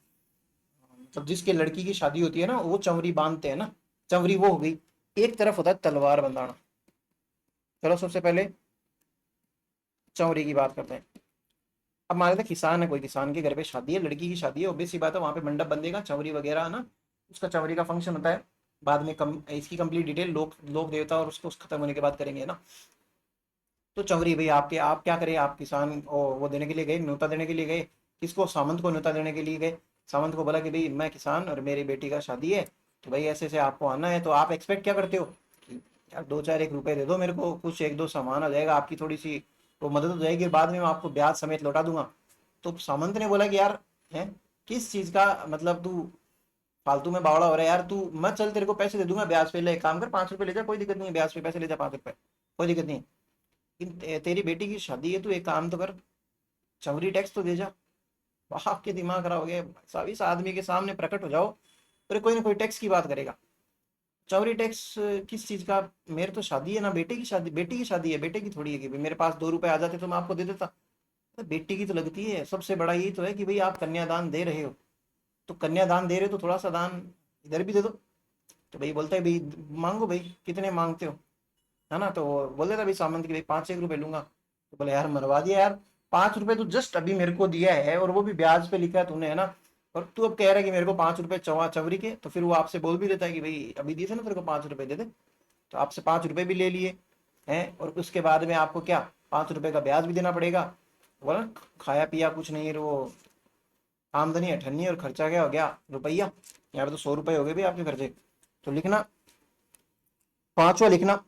मतलब जिसके लड़की की शादी होती है ना वो चंवरी बांधते हैं ना, चंवरी वो हो गई। एक तरफ होता है तलवार बंधाना। चलो सबसे पहले चंवरी की बात करते हैं। अब मान लेते हैं किसान है, कोई किसान के घर पे शादी है, लड़की की शादी है, ऑब्वियस सी बात है वहां पे मंडप बंधेगा, चंवरी वगैरह है ना, उसका चंवरी का फंक्शन होता है। बाद में इसकी कंप्लीट डिटेल लोक देवता और उसको खत्म होने के बाद करेंगे ना। तो चंवरी भाई आपके, आप क्या करें, आप किसान वो देने के लिए गए, न्योता देने के लिए गए, किसको, सामंत को न्योता देने के लिए गए। सामंत को बोला कि भाई मैं किसान और मेरी बेटी का शादी है, तो भाई ऐसे ऐसे आपको आना है। तो आप एक्सपेक्ट क्या करते हो कि यार दो चार एक रुपए दे दो मेरे को, कुछ एक दो सामान आ जाएगा, आपकी थोड़ी सी वो मदद हो जाएगी, बाद में मैं आपको ब्याज समेत लौटा दूंगा। तो सामंत ने बोला कि यार है किस चीज का मतलब, तू फालतू में बावड़ा हो रहा है यार, तू मत चल, तेरे को पैसे दे दूंगा ब्याज पे, ले एक काम कर 5 रुपए ले जा, कोई दिक्कत नहीं है, ब्याज पे पैसे ले जा 5 रुपए, कोई दिक्कत नहीं है। तेरी बेटी की शादी है, तू एक काम तो कर, चवरी टैक्स तो दे जा। आपके दिमाग खराब हो गया साहब, इस आदमी के सामने प्रकट हो जाओ, अरे कोई ना कोई टैक्स की बात करेगा। चौरी टैक्स किस चीज का, मेरे तो शादी है ना, बेटे की शादी, बेटी की शादी है, बेटे की थोड़ी है कि भाई मेरे पास 2 रुपए आ जाते तो मैं आपको दे देता। तो बेटी की तो लगती है, सबसे बड़ा यही तो है कि भाई आप कन्यादान दे रहे हो, तो कन्यादान दे रहे हो तो थोड़ा सा दान इधर भी दे दो। तो भाई बोलता है भाई मांगो भाई, कितने मांगते हो, है ना। तो वो बोल देता भाई सामंत की भाई 5-1 रुपए लूंगा। तो बोले यार मरवा दिया यार, 5 रुपए तो जस्ट अभी मेरे को दिया है और वो भी ब्याज पे लिखा है तूने, है ना। और तू अब कह रहा है कि मेरे को 5 रुपए चवरी के, तो फिर वो आपसे बोल भी देता है कि भाई अभी दिए थे ना तेरे को 5 रुपए दे दे। तो आपसे 5 रुपए भी ले लिए हैं, और उसके बाद में आपको क्या 5 रुपए का ब्याज भी देना पड़ेगा। बोला खाया पिया कुछ नहीं, वो आमदनी अठन्नी और खर्चा क्या हो गया रुपया। यहाँ पे तो 100 रुपए हो गए भी आपके खर्चे। तो लिखना, पांचवा लिखना,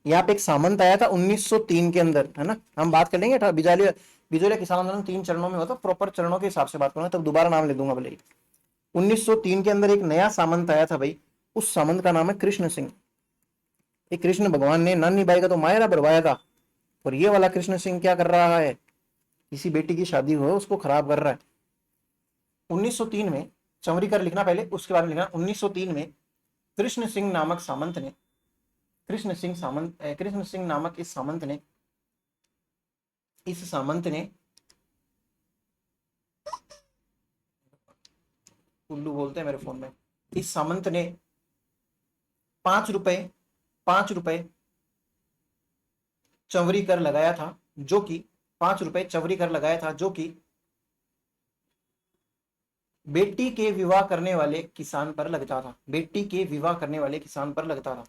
यहाँ पे एक सामंत आया था 1903 के अंदर, है ना। हम बात कर लेंगे बिजाली बिजोलिया किसान आंदोलन 3 चरणों में होता, प्रॉपर चरणों के हिसाब से बात करूंगा, तब दोबारा नाम ले दूंगा भले ही। 1903 के अंदर एक नया सामंत आया था भाई, उस सामंत का नाम है कृष्ण सिंह। ये कृष्ण भगवान ने नानी बाई का तो मायरा भरवाया था, और ये वाला कृष्ण सिंह क्या कर रहा है, किसी बेटी की शादी हो उसको खराब कर रहा है। 1903 में चमरी कर लिखना पहले, उसके बाद में लिखना 1903 में कृष्ण सिंह नामक सामंत ने, कृष्ण सिंह नामक इस सामंत ने उल्लू बोलते हैं मेरे फोन में, इस सामंत ने 5 रुपए 5 रुपए चवरी कर लगाया था, जो कि 5 रुपए चवरी कर लगाया था, जो कि बेटी के विवाह करने वाले किसान पर लगता था, बेटी के विवाह करने वाले किसान पर लगता था।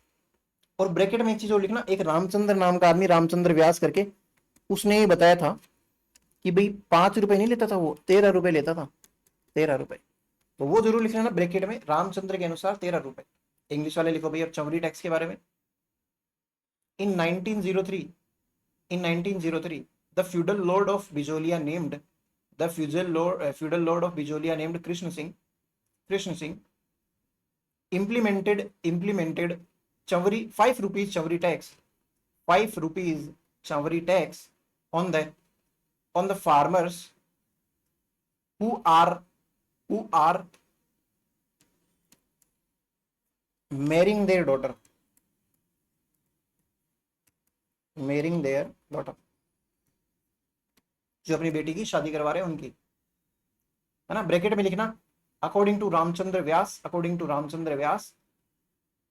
और ब्रैकेट में एक चीज और लिखना, एक रामचंद्र नाम का आदमी, रामचंद्र व्यास करके, उसने ये बताया था कि भाई 5 रुपए नहीं लेता था वो, 13 रुपए लेता था, 13 रुपए। तो वो जरूर लिख लेना ब्रैकेट में, रामचंद्र के अनुसार 13 रुपए। इंग्लिश वाले लिखो भाई अब चवरी टैक्स के बारे में। इन 1903 in 1903 the feudal lord of Bijolia named the feudal lord of Bijolia named Krishna Singh implemented chavari 5 rupees chavari tax, 5 rupees chavari tax on the farmers who are marrying their daughter, जो अपनी बेटी की शादी करवा रहे हैं उनकी, है ना। ब्रैकेट में लिखना according to Ramchandra Vyas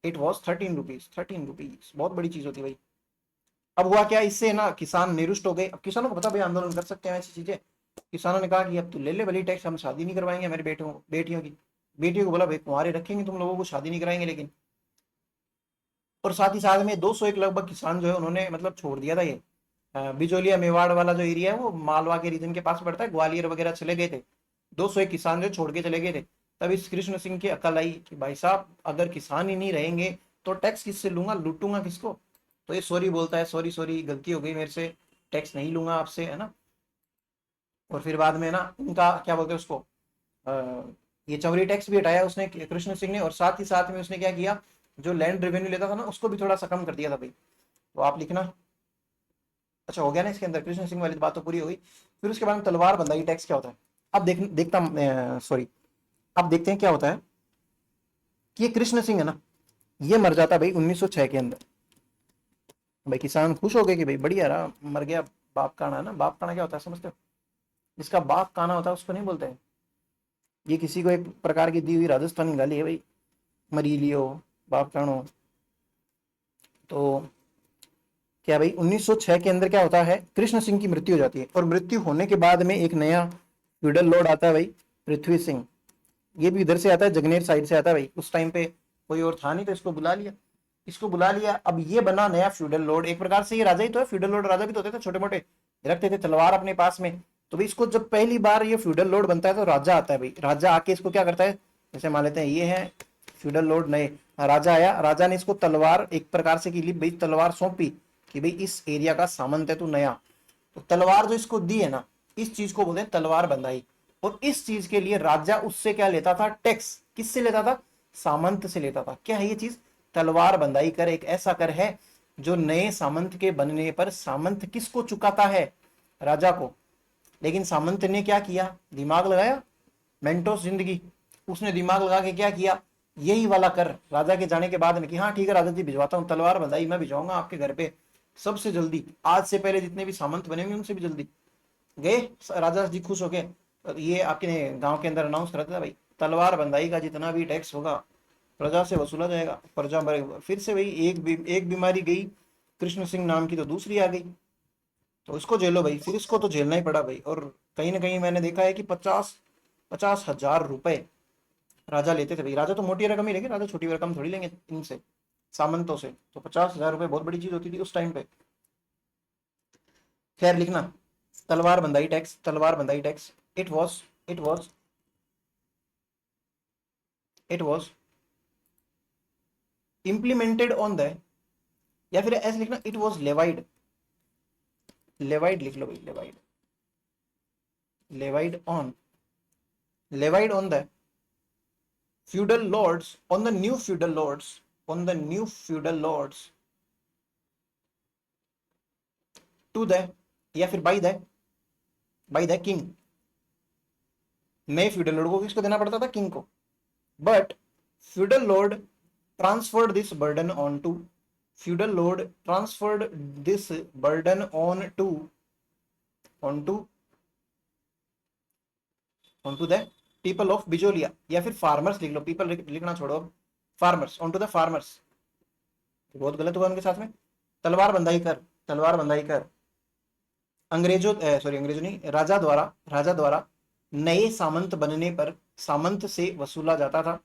it was 13 rupees, 13 rupees बहुत बड़ी चीज होती है भाई। अब हुआ क्या, इससे ना किसान निरुष्ट हो गए। अब किसानों को पता भाई आंदोलन कर सकते हैं ऐसी चीजें, किसानों ने कहा कि अब तू ले ले भली टैक्स, हम शादी नहीं करवाएंगे हमारे बेटियों की। बेटियों को बोला भाई कुंवारे रखेंगे तुम लोगों को, शादी नहीं कराएंगे लेकिन। और साथ ही साथ में 201 लगभग किसान जो है उन्होंने मतलब छोड़ दिया था ये बिजोलिया मेवाड़ वाला जो एरिया है, वो मालवा के रीजन के पास पड़ता है, ग्वालियर वगैरह चले गए थे। 201 किसान जो छोड़ के चले गए थे। तब इस कृष्ण सिंह की अकल आई कि भाई साहब अगर किसान ही नहीं रहेंगे तो टैक्स किससे लूंगा, लूटूंगा किसको। तो ये सॉरी बोलता है, सॉरी गलती हो गई मेरे से, टैक्स नहीं लूंगा आपसे, है ना। और फिर बाद में ना उनका क्या बोलते हैं उसको, ये चवरी टैक्स भी हटाया उसने कृष्ण सिंह ने। और साथ ही साथ में उसने क्या किया, जो लैंड रेवेन्यू लेता था ना उसको भी थोड़ा सा कम कर दिया था भाई। तो आप लिखना, अच्छा हो गया ना इसके अंदर, कृष्ण सिंह वाली बात तो पूरी हो गई। फिर उसके बाद में तलवार बंधाई टैक्स क्या होता है। अब अब देखते हैं क्या होता है कि ये कृष्ण सिंह है ना, ये मर जाता है भाई 1906 के अंदर। भाई किसान खुश हो गए कि भाई बढ़िया रहा, मर गया बाप काना, है ना। बाप काना क्या होता है समझते हो, जिसका बाप काना होता है उसको नहीं बोलते हैं। ये किसी को एक प्रकार की दी हुई राजस्थानी गाली है भाई, मरी लियो बाप कानो। तो क्या भाई 1906 के अंदर क्या होता है, कृष्ण सिंह की मृत्यु हो जाती है, और मृत्यु होने के बाद में एक नया फ्यूडल लॉर्ड आता है भाई, पृथ्वी सिंह। ये भी इधर से आता है, जगनेर साइड से आता है भाई। उस टाइम पे कोई और था नहीं तो इसको बुला लिया, इसको बुला लिया। अब ये बना नया फ्यूडल लॉर्ड। एक प्रकार से ये राजा ही तो है, फ्यूडल लॉर्ड राजा भी तो होते थे, छोटे मोटे रखते थे तलवार अपने पास में। तो भाई इसको जब पहली बार ये फ्यूडल लॉर्ड बनता है तो राजा आता है भाई। राजा आके इसको क्या करता है, जैसे मान लेते हैं ये है फ्यूडल लॉर्ड नए, राजा आया, राजा ने इसको तलवार एक प्रकार से की ली भाई, तलवार सौंपी कि भाई इस एरिया का सामंत है तू नया। तो तलवार जो इसको दी है ना, इस चीज को बोलते हैं तलवार बंधाई। और इस चीज के लिए राजा उससे क्या लेता था, टैक्स। किससे लेता था, सामंत से लेता था। क्या है ये चीज, तलवार बंधाई कर एक ऐसा कर है जो नए सामंत के बनने पर सामंत किसको चुकाता है, राजा को। लेकिन सामंत ने क्या किया, दिमाग लगाया, मेंटोस जिंदगी, उसने दिमाग लगा के क्या किया, यही वाला कर राजा के जाने के बाद में कि हाँ ठीक है राजा जी भिजवाता हूँ, तलवार बंधाई मैं भिजवाऊंगा आपके घर पे सबसे जल्दी, आज से पहले जितने भी सामंत बने होंगे उनसे भी जल्दी। गए राजा जी खुश हो गए। ये आपके गांव के अंदर अनाउंस करता था भाई, तलवार बंधाई का जितना भी टैक्स होगा प्रजा से वसूला जाएगा, प्रजा मरेगा। फिर से भाई एक बीमारी गई कृष्ण सिंह नाम की, तो दूसरी आ गई, तो इसको झेलो भाई। फिर इसको तो झेलना ही पड़ा भाई। और कहीं ना कहीं मैंने देखा है कि 50,000 रुपए राजा लेते थे भाई। राजा तो मोटी रकम ही लेंगे, राजा छोटी रकम थोड़ी लेंगे इनसे, सामंतों से। तो 50,000 रुपए बहुत बड़ी चीज होती थी उस टाइम पे। खैर लिखना, तलवार बंधाई टैक्स, तलवार बंधाई tax. It was it was it was implemented on the, या फिर ऐसे लिखना इट वॉज लेवाइड, लेवाइड लिख लो भाई, levied, levied on, levied on the feudal lords, on the new feudal lords, on the new feudal lords to the, या फिर by the king। नए feudal lord को किसको देना पड़ता था, king को। but feudal lord transferred this burden on to, feudal lord transferred this burden on to the people of Bijolia, या फिर फार्मर्स लिख लो, पीपल लिखना छोड़ो, farmers, on to the farmers. बहुत गलत हुआ उनके साथ में। तलवार बंधाई कर, तलवार बंधाई कर। अंग्रेजों सॉरी अंग्रेजों नहीं, राजा द्वारा नए सामंत बनने पर सामंत से वसूला जाता था,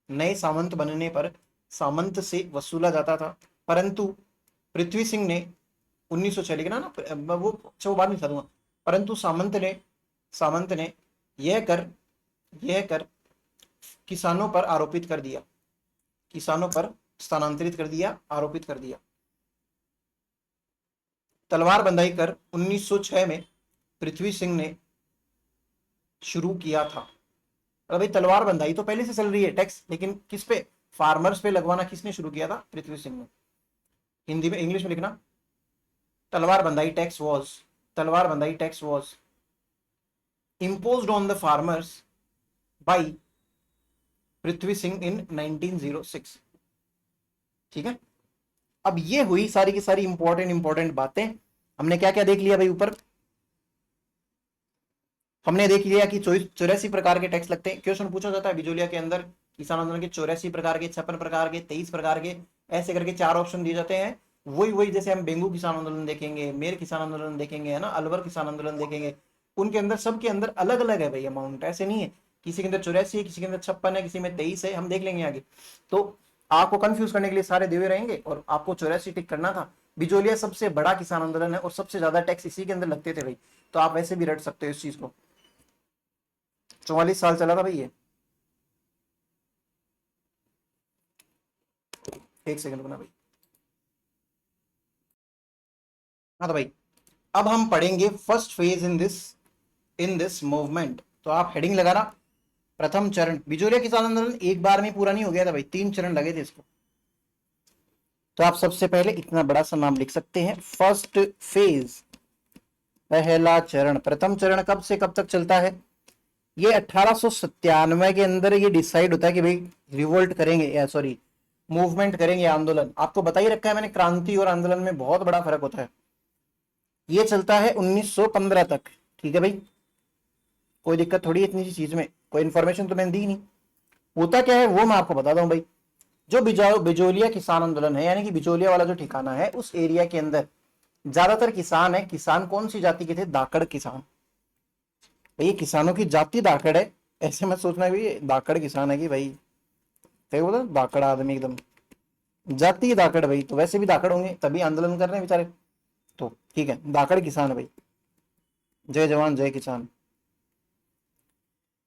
नए सामंत बनने पर सामंत से वसूला जाता था। परंतु पृथ्वी सिंह ने 1906 लिखना ना, वो बाद में बता दूंगा। परंतु सामंत ने यह कर किसानों पर आरोपित कर दिया, किसानों पर स्थानांतरित कर दिया, आरोपित कर दिया। तलवार बंधाई कर 1906 में पृथ्वी सिंह ने शुरू किया था। अरे भाई तलवार बंधाई तो पहले से चल रही है टैक्स, लेकिन किस पे, फार्मर्स पे लगवाना किसने शुरू किया था, पृथ्वी सिंह ने। हिंदी में, इंग्लिश में लिखना, तलवार बंधाई tax was imposed on the farmers by Prithvi Singh in 1906। ठीक है, अब ये हुई सारी की सारी इंपॉर्टेंट बातें। हमने क्या क्या देख लिया भाई, ऊपर हमने देख लिया कि 84 प्रकार के टैक्स लगते हैं। क्वेश्चन पूछा जाता है बिजोलिया के अंदर किसान आंदोलन के 84 प्रकार के, 56 प्रकार के, 23 प्रकार के, ऐसे करके 4 ऑप्शन दिए जाते हैं। वही जैसे हम बेंगू किसान आंदोलन देखेंगे, मेर किसान आंदोलन देखेंगे, है ना, अलवर किसान आंदोलन देखेंगे, उनके अंदर सबके अंदर अलग अलग है भाई अमाउंट, ऐसे नहीं है किसी के अंदर 84 है, किसी के अंदर 56 है, किसी में 23 है, हम देख लेंगे आगे। तो आपको कंफ्यूज करने के लिए सारे दिए रहेंगे, और आपको 84 टिक करना था। बिजोलिया सबसे बड़ा किसान आंदोलन है और सबसे ज्यादा टैक्स इसी के अंदर लगते थे भाई, तो आप वैसे भी रट सकते हो इस चीज को। 44 साल चला था भाई ये। एक सेकंड बना भाई। हाँ तो भाई अब हम पढ़ेंगे first phase in this movement. तो आप हेडिंग लगाना, प्रथम चरण। बिजोलिया किसान आंदोलन एक बार में पूरा नहीं हो गया था भाई, 3 चरण लगे थे इसको। तो आप सबसे पहले इतना बड़ा सा नाम लिख सकते हैं, फर्स्ट फेज, पहला चरण। प्रथम चरण कब से कब तक चलता है, ये 1897 के अंदर ये डिसाइड होता है कि भाई रिवोल्ट करेंगे, या सॉरी मूवमेंट करेंगे, आंदोलन। आपको बता ही रखा है मैंने, क्रांति और आंदोलन में बहुत बड़ा फर्क होता है। ये चलता है 1915 तक, ठीक है भाई। कोई दिक्कत थोड़ी है इतनी सी चीज में, कोई इन्फॉर्मेशन तो मैंने दी नहीं। होता क्या है वो मैं आपको बताता हूँ भाई। जो बिजोलिया किसान आंदोलन है, यानी कि बिचौलिया वाला जो ठिकाना है, उस एरिया के अंदर ज्यादातर किसान है। किसान कौन सी जाति के थे? दाकड़ किसान। भाई ये किसानों की जाति दाकड़ है, ऐसे मत सोचना भी दाकड़ किसान है कि भाई क्या बोला दाकड़ आदमी एकदम, जाति दाकड़ भाई, तो वैसे भी दाकड़ होंगे तभी आंदोलन कर रहे हैं बेचारे। तो ठीक है, दाकड़ किसान है भाई। जय जवान जय किसान।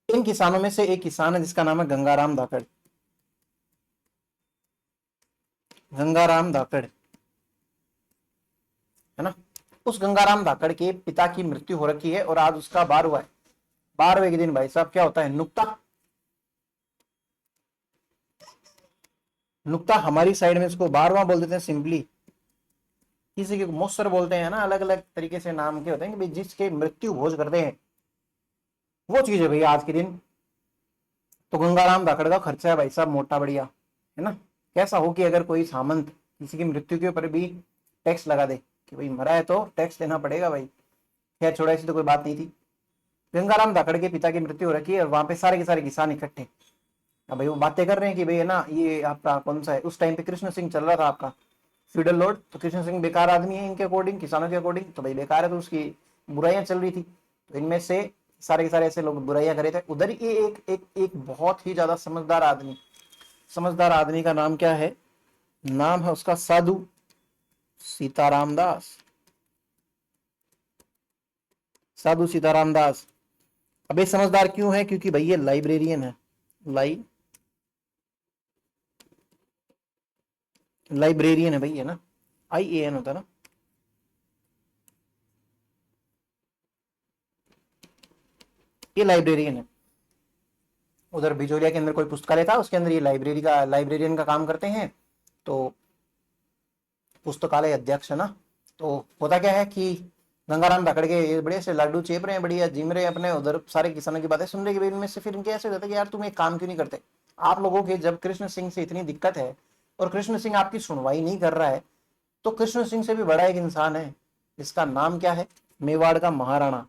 इन किसानों में से एक किसान है जिसका नाम है गंगाराम धाकड़। गंगाराम धाकड़ है ना। उस गंगाराम धाकड़ के पिता की मृत्यु हो रखी है और आज उसका 12वां है। 12वें के दिन भाई साहब क्या होता है? नुक्ता। नुक्ता हमारी साइड में इसको 12वां बोल देते हैं सिंपली। किसी के मोस्तर बोलते हैं ना, अलग अलग तरीके से नाम के होते हैं कि भाई जिसके मृत्यु भोज करते हैं, वो चीज है भैया आज के दिन। तो गंगाराम धाकड़ का खर्चा है भाई साहब मोटा बढ़िया, है ना। कैसा हो कि अगर कोई सामंत किसी की मृत्यु के ऊपर भी टैक्स लगा दे कि भाई मरा है तो टैक्स देना पड़ेगा भाई। खैर छोड़ा, ऐसी तो कोई बात नहीं थी। गंगाराम धाकड़ के पिता की मृत्यु हो रखी है और वहां पे सारे के सारे किसान इकट्ठे। अब भाई वो बातें कर रहे हैं कि भाई है ना, ये आपका कौन सा है, उस टाइम पे कृष्ण सिंह चल रहा था आपका फ्यूडल लॉर्ड। तो कृष्ण सिंह बेकार आदमी है इनके अकॉर्डिंग, किसानों के अकॉर्डिंग, तो भाई बेकार है, तो उसकी बुराइयां चल रही थी। तो इनमें से सारे के सारे ऐसे लोग बुराइयां करे थे। उधर ही एक एक एक बहुत ही ज्यादा समझदार आदमी, समझदार आदमी का नाम क्या है? नाम है उसका साधु सीताराम दास। साधु सीताराम दास। अब ये समझदार क्यों है? क्योंकि भाई ये लाइब्रेरियन है। लाइब्रेरियन है भाई, है ना। IAN होता है ना। ये लाइब्रेरियन है। उधर बिजोलिया के अंदर कोई पुस्तकालय था, उसके अंदर ये लाइब्रेरियन का काम करते हैं। तो पुस्तकालय अध्यक्ष है ना। तो होता क्या है कि गंगाराम धाकड़ के ये बड़े से लाडू चेप रहे हैं, बढ़िया जिम रहे हैं अपने, उधर सारे किसानों की बातें सुन रहे कि इनमें से फिर इनके ऐसे होता है कि यार तुम एक काम क्यों नहीं करते? आप लोगों के जब कृष्ण सिंह से इतनी दिक्कत है और कृष्ण सिंह आपकी सुनवाई नहीं कर रहा है, तो कृष्ण सिंह से भी बड़ा एक इंसान है जिसका नाम क्या है? मेवाड़ का महाराणा।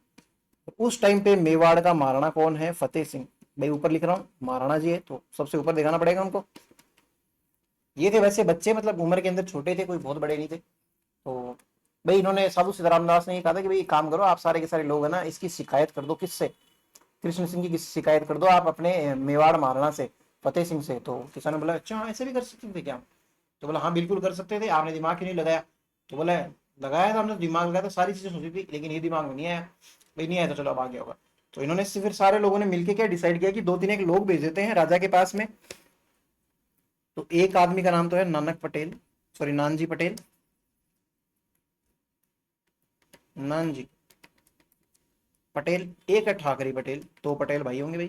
उस टाइम पे मेवाड़ का महाराणा कौन है? फतेह सिंह। भाई ऊपर लिख रहा हूँ महाराणा जी है, तो सबसे ऊपर दिखाना पड़ेगा उनको। ये थे वैसे बच्चे, मतलब उम्र के अंदर छोटे थे, कोई बहुत बड़े नहीं थे। तो भाई इन्होंने, साधु सीताराम दास ने ये कहा था कि भाई काम करो, आप सारे के सारे लोग है ना, इसकी शिकायत कर दो। किससे? कृष्ण सिंह की शिकायत कर दो आप अपने मेवाड़ महाराणा से, फतेह सिंह से। तो किसान ने बोला अच्छा ऐसे भी कर सकते थे क्या? तो बोला हाँ बिल्कुल कर सकते थे, आपने दिमाग क्यों नहीं लगाया? तो बोला लगाया था हमने, दिमाग लगाया था, सारी चीजें सोची थी, लेकिन ये दिमाग में नहीं आया। भाई नहीं आया तो चलो अब आ गया होगा। तो इन्होंने फिर सारे लोगों ने मिलकर क्या डिसाइड किया कि 2-3 एक लोग भेज देते हैं राजा के पास में। तो एक आदमी का नाम तो है नानक पटेल, सॉरी नानजी पटेल, नानजी पटेल। एक है ठाकरी पटेल, तो पटेल भाई होंगे भाई,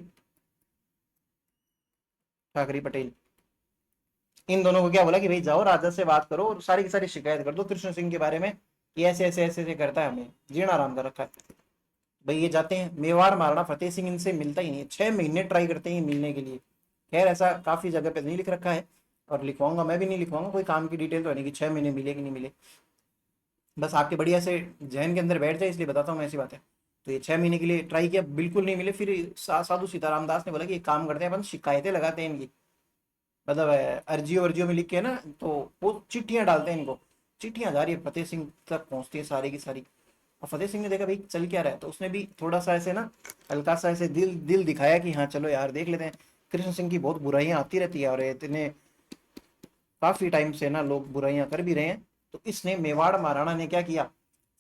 ठाकरी पटेल। इन दोनों को क्या बोला कि भाई जाओ राजा से बात करो और सारी की सारी शिकायत कर दो कृष्ण सिंह के बारे में कि ऐसे ऐसे ऐसे ऐसे करता है, हमें जीना आराम कर रखा है। भाई ये जाते हैं मेवाड़ महाराणा फतेह सिंह इनसे मिलता ही नहीं है, 6 महीने ट्राई करते हैं मिलने के लिए। खैर ऐसा काफी जगह पे नहीं लिख रखा है, और लिखवाऊंगा मैं भी नहीं लिखवाऊंगा, कोई काम की डिटेल तो नहीं कि 6 महीने मिले कि नहीं मिले। बस आपके बढ़िया से जहन के अंदर बैठ जाए इसलिए बताता हूँ मैं ऐसी बात है। तो ये 6 महीने के लिए ट्राई किया, बिल्कुल नहीं मिले। फिर साधु सीताराम दास ने बोला कि एक काम करते हैं अपन, शिकायतें लगाते हैं इनकी, मतलब अर्जियो अर्जियो में लिख के ना, तो वो चिट्ठियां डालते हैं इनको। चिट्ठियां जा रही है फतेह सिंह तक पहुंचती है सारी की सारी। और फतेह सिंह ने देखा भाई चल क्या रहा है, तो उसने भी थोड़ा सा ऐसे ना, हल्का सा ऐसे दिल दिल दिखाया कि हाँ चलो यार देख लेते हैं। कृष्ण सिंह की बहुत बुराइयां आती रहती है और इतने काफी टाइम से ना लोग बुराइयां कर भी रहे हैं। तो इसने मेवाड़ महाराणा ने क्या किया,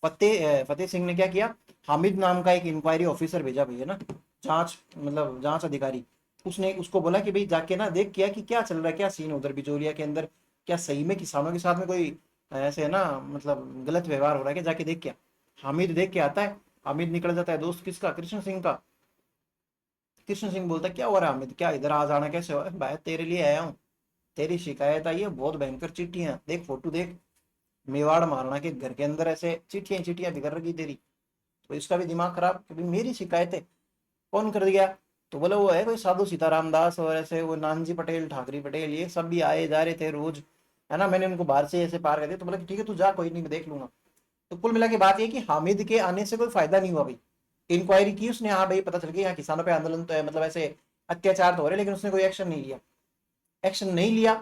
फतेह सिंह ने क्या किया, हामिद नाम का एक इंक्वायरी ऑफिसर भेजा भैया ना, जांच मतलब जांच अधिकारी। उसने उसको बोला कि भाई जाके ना देख किया कि क्या चल रहा है, क्या सीन उधर बिजोलिया के अंदर, क्या सही में किसानों के साथ में कोई ऐसे है ना, मतलब गलत व्यवहार हो रहा है क्या, जाके देख क्या। हामिद देख के आता है, हामिद निकल जाता है, दोस्त किसका? कृष्ण सिंह का। कृष्ण सिंह बोलता है क्या हो रहा है हामिद, क्या इधर आ जाना कैसे हो? भाई तेरे लिए आया हूँ, तेरी शिकायत आई है, बहुत भयंकर चिट्ठियां, देख फोटो देख, मेवाड़ महाराणा के घर के अंदर ऐसे चिट्ठियां चिट्ठियां बिखर रखी तेरी। तो इसका भी दिमाग खराब कि भाई मेरी शिकायत है, कौन कर दिया? तो बोले वो है कोई साधु सीताराम दास और ऐसे वो नानजी पटेल ठाकरी पटेल, ये सब भी आए जा रहे थे रोज, है ना, मैंने उनको बाहर से ऐसे पार कर दिया। तो बोला कि ठीक है तू जा, कोई नहीं मैं देख लूंगा। तो कुल मिला के बात ये कि हामिद के आने से कोई फायदा नहीं हुआ भाई, इंक्वायरी की उसने, हाँ भाई पता चल गया यहाँ किसानों पे आंदोलन तो है, मतलब ऐसे अत्याचार तो हो रहे, लेकिन उसने कोई एक्शन नहीं लिया। एक्शन नहीं लिया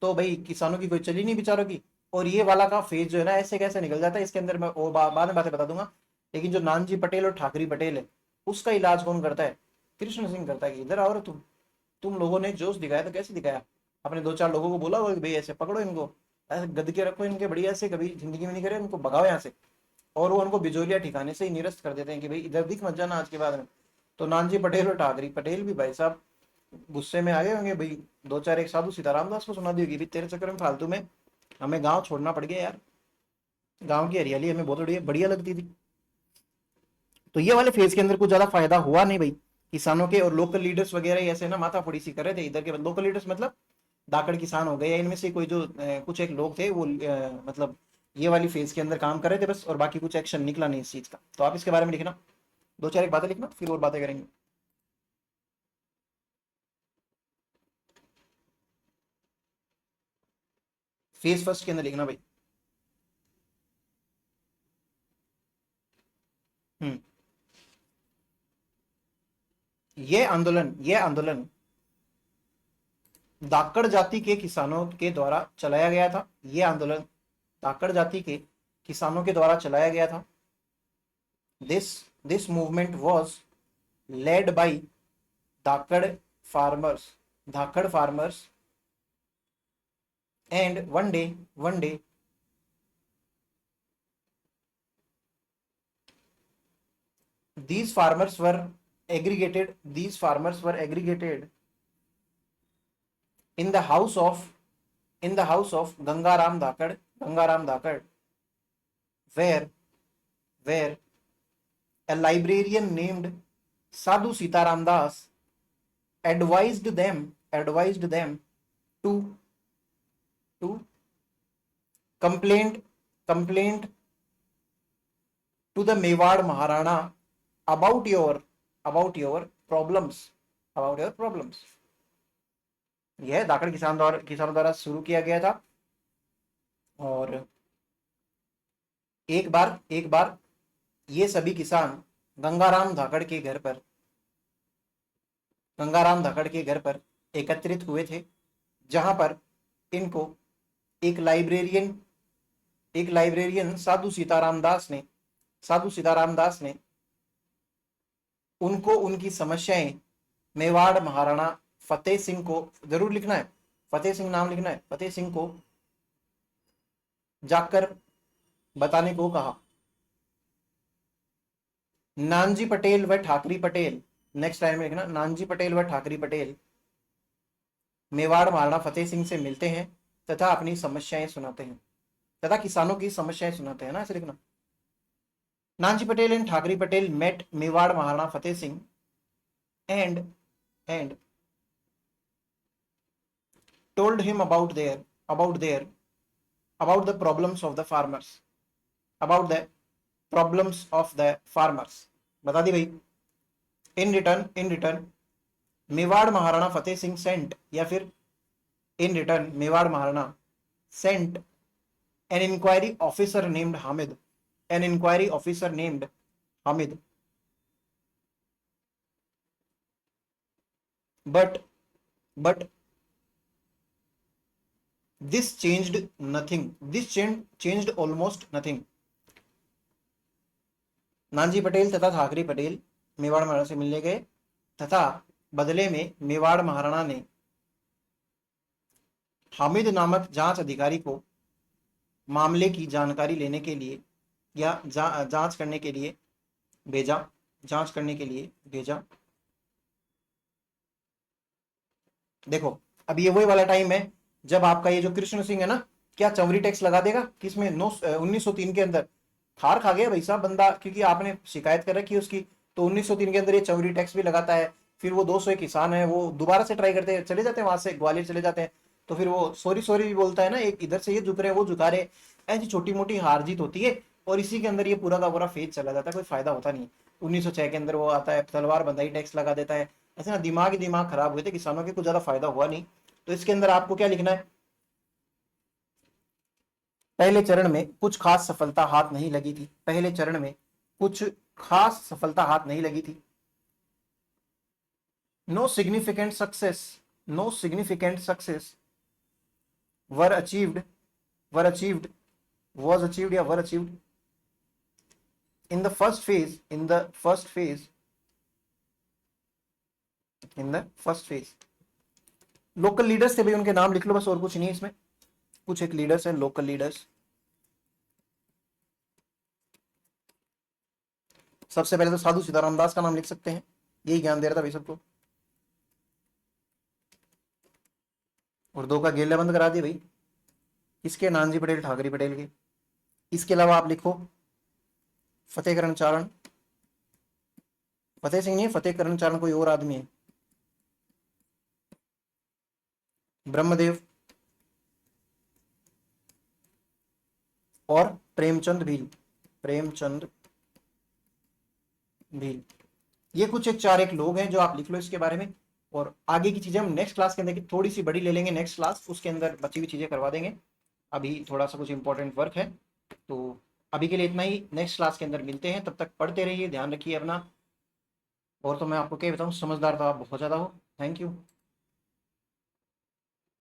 तो भाई किसानों की कोई चली नहीं बेचारों की। और ये वाला का फेज जो है ना ऐसे कैसे निकल जाता है, इसके अंदर मैं और बाद में बातें बता दूंगा। लेकिन जो नानजी पटेल और ठाकरी पटेल है, उसका इलाज कौन करता है? कृष्ण सिंह करता है कि इधर आओ रे तुम लोगों ने जोश दिखाया तो कैसे दिखाया? अपने दो चार लोगों को बोला होगा कि भाई ऐसे पकड़ो इनको, ऐसे गद के रखो इनके, बढ़िया से कभी जिंदगी में नहीं करे, उनको भगाओ यहाँ से। और वो उनको बिजोलिया ठिकाने से ही निरस्त कर देते हैं कि भाई इधर दिख मत जाना आज के बाद में। तो नानजी पटेल और ठाकरी पटेल भी भाई साहब गुस्से में आ गए होंगे भाई। दो चार एक साधु सीताराम दास को सुना दी होगी, भाई तेरे चक्कर में फालतू में हमें गांव छोड़ना पड़ गया यार, गांव की हरियाली हमें बहुत बढ़िया बढ़िया लगती थी। तो ये वाले फेज के अंदर कुछ ज्यादा फायदा हुआ नहीं भाई किसानों के। और लोकल लीडर्स वगैरह ऐसे ना माथा फोड़ी सी कर रहे थे इधर के। लोकल लीडर्स मतलब दाकड़ किसान हो गए, या इनमें से कोई जो कुछ एक लोग थे वो मतलब ये वाली फेज के अंदर काम कर रहे थे बस, और बाकी कुछ एक्शन निकला नहीं इस चीज का। तो आप इसके बारे में लिखना, दो चार एक बातें लिखना, फिर और बातें करेंगे। फेज फर्स्ट के अंदर लिखना भाई। हम्म। ये आंदोलन दाकड़ जाति के किसानों के द्वारा चलाया गया था। ये आंदोलन दाकड़ जाति के किसानों के द्वारा चलाया गया था। This movement was led by Dhakad farmers, Dhakad farmers. And one day these farmers were aggregated in the house of Gangaram Dhakad, where a librarian named Sadhu Sitaram Das advised them to to complaint to the Mewar Maharana about your problems, about your problems। यह धाकड़ किसानों द्वारा शुरू किया गया था। और एक बार ये सभी किसान गंगाराम धाकड़ के घर पर एकत्रित हुए थे, जहां पर इनको एक लाइब्रेरियन साधु सीताराम दास ने उनको उनकी समस्याएं मेवाड़ महाराणा फतेह सिंह को, जरूर लिखना है, फतेह सिंह नाम लिखना है, फतेह सिंह को जाकर बताने को कहा। नानजी पटेल व ठाकरी पटेल, नेक्स्ट टाइम में लिखना, नानजी पटेल व ठाकरी पटेल मेवाड़ महाराणा फतेह सिंह से मिलते हैं तथा अपनी समस्याएं सुनाते हैं, तथा किसानों की समस्याएं सुनाते हैं ना, ऐसे लिखना। Nanji Patel and Thakri Patel met Mewar Maharana Fateh Singh and told him about the problems of the farmers, about the problems of the farmers। बता दी भाई। In return Mewar Maharana Fateh Singh sent, या फिर in return Mewar Maharana sent an inquiry officer named Hamid, but this changed almost nothing। Nanji Patel तथा ठाकरे पटेल मेवाड़ महाराणा से मिलने गए, तथा बदले में मेवाड़ महाराणा ने हामिद नामक जांच अधिकारी को मामले की जानकारी लेने के लिए या जांच करने के लिए भेजा। देखो अब ये वही वाला टाइम है जब आपका ये जो कृष्ण सिंह है ना, क्या चौवरी टैक्स लगा देगा किसमें, 1903 के अंदर। खार खा गया भाई साहब बंदा, क्योंकि आपने शिकायत कर रखी है उसकी। तो 1903 के अंदर ये चौवरी टैक्स भी लगाता है। फिर वो 200 किसान है, वो दोबारा से ट्राई करते हैं, चले जाते हैं वहां से, ग्वालियर चले जाते हैं। तो फिर वो सॉरी भी बोलता है ना, एक इधर से ये झुक रहे हैं वो झुका रहे, ऐसी छोटी मोटी हार जीत होती है। और इसी के अंदर ये पूरा का पूरा फेज चला जाता है, कोई फायदा होता नहीं। 1906 के अंदर वो आता है, तलवार बंधाई टैक्स लगा देता है। ऐसे ना दिमाग खराब हुए थे किसानों के, कुछ ज्यादा फायदा हुआ नहीं। तो इसके अंदर आपको क्या लिखना है, पहले चरण में कुछ खास सफलता हाथ नहीं लगी थी। पहले चरण में कुछ खास सफलता हाथ नहीं लगी थी। No significant success, no significant success were achieved, were achieved, was achieved या were achieved in the first phase, in the first phase, in the first phase। Local leaders थे भाई, उनके नाम लिख लो बस, और कुछ नहीं है इसमें। कुछ एक लीडर्स है, लोकल लीडर्स। सबसे पहले तो साधु सीताराम दास का नाम लिख सकते हैं, यही ज्ञान दे रहा था भाई सबको। और दो का गेला बंद करा दिए भाई, किसके? नानजी पटेल, ठाकरे पटेल के। इसके अलावा आप लिखो फतेह करण चारण, फतेह सिंह नहीं, फतेह करण चारण कोई और आदमी है। ब्रह्मदेव और प्रेमचंद भील, प्रेमचंद भील। ये कुछ एक चार एक लोग हैं जो आप लिख लो इसके बारे में। और आगे की चीजें हम नेक्स्ट क्लास के अंदर की थोड़ी सी बड़ी ले लेंगे, नेक्स्ट क्लास, उसके अंदर बची हुई चीजें करवा देंगे। अभी थोड़ा सा कुछ इंपॉर्टेंट वर्क है, तो अभी के लिए इतना ही। नेक्स्ट क्लास के अंदर मिलते हैं, तब तक पढ़ते रहिए, ध्यान रखिए अपना। और तो मैं आपको क्या बताऊँ, समझदार तो आप बहुत ज़्यादा हो। Thank you.